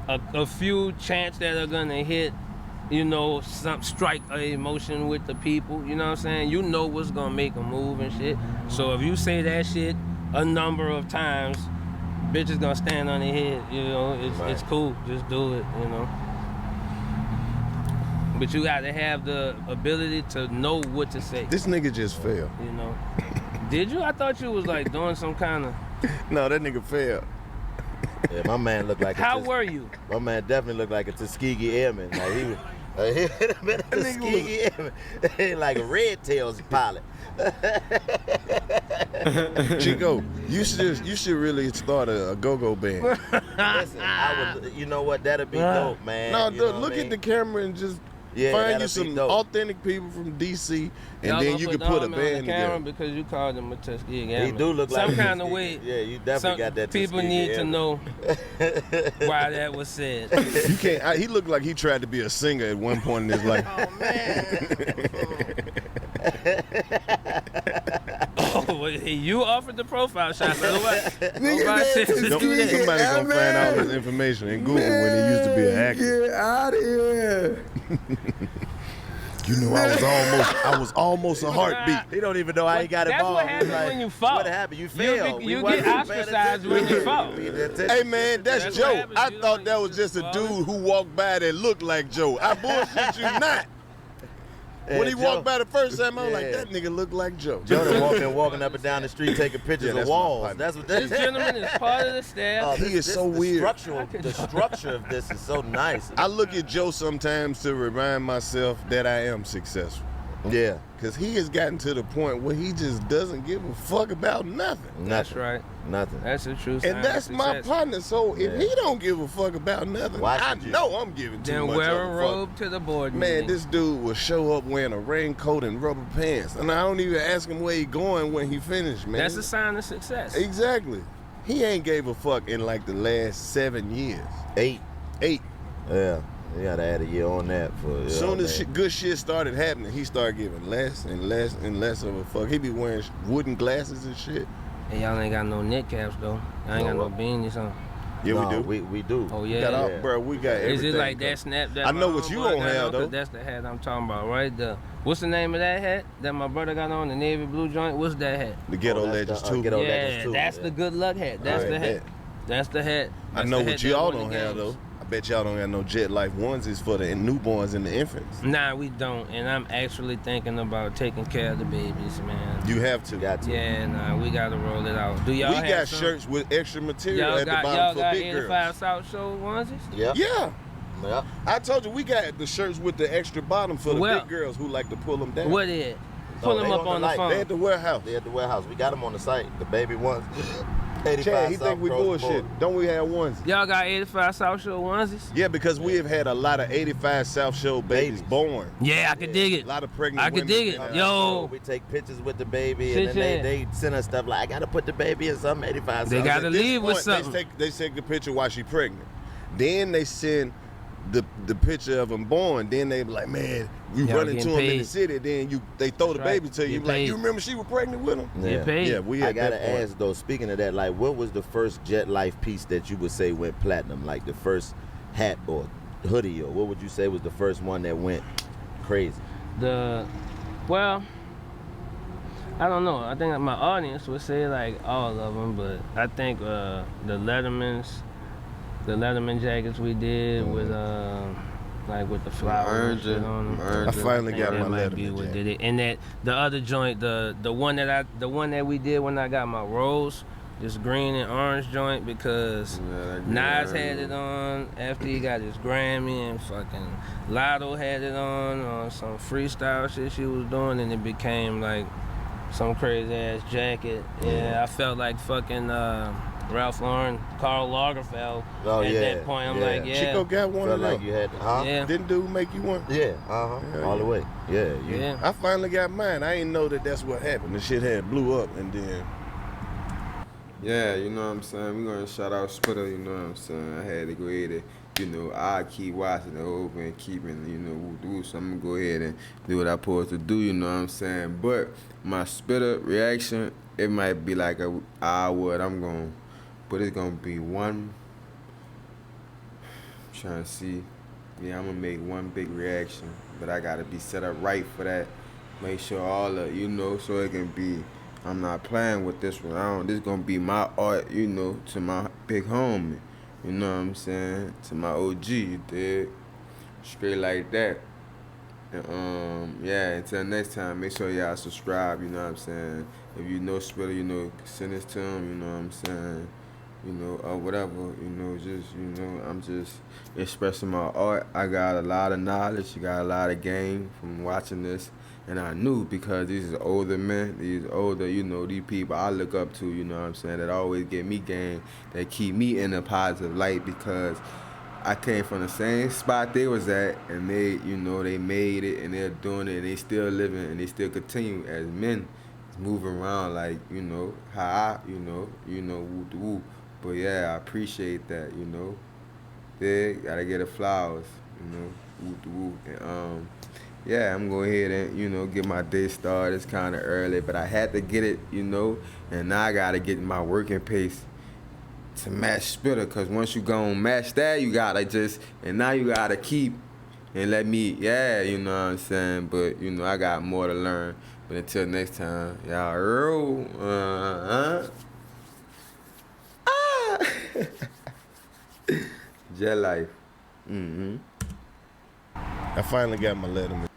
a few chants that are gonna hit, you know, strike an emotion with the people, you know what I'm saying? You know what's gonna make them move and shit. So if you say that shit a number of times, bitches gonna stand on their head, you know, it's cool, just do it, you know. But you gotta have the ability to know what to say. This nigga just fell. You know. Did you? I thought you was like doing some kind of... No, that nigga fell. Yeah, my man looked like How were you? My man definitely looked like a Tuskegee Airman. Like he was been a Tuskegee Airman. Like a Red Tails pilot. Chico, you should really start a go-go band. Listen, you know what? That'd be dope, man. No, you look at the camera and just find you some authentic people from DC, and then you can put a band together. Because you called him a Tuskegee Airman. He do look like some kind of way. Yeah, you definitely got that. People need to know why that was said. You can't. He looked like he tried to be a singer at one point in his life. Oh man. Oh, you offered the profile shot. Somebody's gonna find out his information in Google when he used to be an actor. Get out of here. You know, I was almost a heartbeat. He don't even know how he got involved. That's what happens when you fall. What happened? You fail. You get ostracized when you fall. Hey man, that's Joe. I thought that was just a dude who walked by that looked like Joe. I bullshit you not. When he Joe- walked by the first time, I was like, Yeah. that nigga look like Joe. Joe done walking up and down the street taking pictures Yeah, of that's my walls. partner. That's what This gentleman is part of the staff. He is so weird. The structure of this is so nice. I look at Joe sometimes to remind myself that I am successful. Yeah. Because he has gotten to the point where he just doesn't give a fuck about nothing. That's right. Nothing. That's the truth. And that's my partner. So if he don't give a fuck about nothing, Why I should you? know I'm giving too Then much wear of a a robe fuck. to the board Man, meeting. this dude will show up wearing a raincoat and rubber pants. And I don't even ask him where he going when he finished, man. That's a sign of success. Exactly. He ain't gave a fuck in like the last 7 years. 8. 8. Yeah. You gotta add a year on that for. As soon as good shit started happening, he started giving less and less and less of a fuck. He be wearing wooden glasses and shit. And y'all ain't got no knit caps though. Y'all ain't got no beanies on. Yeah, No, we do. We do. Oh We yeah. got Yeah. bro, we got everything. Is it like that covered. snap that I know my what you homeboy don't got have, on? 'Cause though. That's the hat I'm talking about, right? What's the name of that hat that my brother got on? The navy blue joint. What's that hat? The Ghetto that's Legends the, too. Ghetto Yeah, Legends too. that's Yeah. the good luck hat. That's the Alright, hat. That's the hat. I That's know the what hat that y'all won the don't have games. though. I bet y'all don't got no Jet Life onesies for the newborns and the infants. Nah, we don't. And I'm actually thinking about taking care of the babies, man. You have to. Got to. Yeah, nah, we gotta roll it out. Do y'all We have got some? shirts with extra material Y'all at the got bottom for big 85 girls. South Show onesies? Yeah. Yeah. Yeah. I told you we got the shirts with the extra bottom for the Well- big girls who like to pull them down. What is? Pull they them up on the on the light. phone. They at the warehouse. They at the warehouse. We got them on the site. The baby ones. 85 Chad, he South think we across the bullshit. board. Don't we have onesies? Y'all got 85 South Show onesies? Yeah, because we have had a lot of 85 South Show babies born. Yeah, I could dig A it. lot of pregnant I could women. dig it. and, Yo. We take pictures with the baby, Shit, and then yeah. they send us stuff like, I gotta put the baby in some 85 They South. gotta At this leave with point, something. They take the picture while she pregnant. Then they send the picture of them born. Then they be like, man, you Y'all run into getting them in the paid. city. Then they throw the That's right. baby to you. Get You be like, paid. you remember she was pregnant with him? Get paid. Yeah, we I at that gotta point. ask though, speaking of that, like what was the first Jet Life piece that you would say went platinum? Like the first hat or hoodie, or what would you say was the first one that went crazy? Well, I don't know. I think my audience would say like all of them, but I think the Letterman jackets we did with like with the flowers and shit on them. I finally got that my might be Letterman what jacket. did it. And that the other joint, the one that we did when I got my rose, this green and orange joint, because Nas had it on after he got his Grammy, and fucking Lotto had it on some freestyle shit she was doing, and it became like some crazy ass jacket. Yeah, I felt like fucking Ralph Lauren, Karl Lagerfeld. Oh, at yeah, that point, I'm yeah. like, yeah. Chico got one Felt of like them. you had, huh? Yeah. Didn't dude make you one? Yeah, all the way. Yeah, you. Yeah. I finally got mine. I didn't know that's what happened. The shit had blew up and then. Yeah, you know what I'm saying? We're gonna shout out Spitter, you know what I'm saying? I had to go ahead and, I keep watching it over and keeping, so I'm gonna go ahead and do what I'm supposed to do, you know what I'm saying? But my Spitter reaction, it might be like a hour, but it's gonna be one. I'm trying to see. Yeah, I'm gonna make one big reaction, but I gotta be set up right for that. Make sure all of, so it can be. I'm not playing with this one. This gonna be my art, to my big homie. You know what I'm saying? To my OG, you dig? Straight like that. And, yeah, until next time, make sure y'all subscribe, you know what I'm saying? If you know Spitter, send this to him, you know what I'm saying? Or whatever, I'm just expressing my art. I got a lot of knowledge, got a lot of game from watching this. And I knew, because these are older men, these people I look up to, you know what I'm saying, that always give me game, that keep me in a positive light, because I came from the same spot they was at, and they, they made it, and they're doing it, and they still living, and they still continue as men, moving around like, how I, woo. But yeah, I appreciate that, They gotta get the flowers, woo. And, yeah, I'm going ahead and, get my day started. It's kind of early, but I had to get it, and now I got to get my working pace to match Spitter, because once you go and match that, you got to and now you got to keep and let me, you know what I'm saying? But, I got more to learn. But until next time, y'all roll. Jet Life. I finally got my Letterman.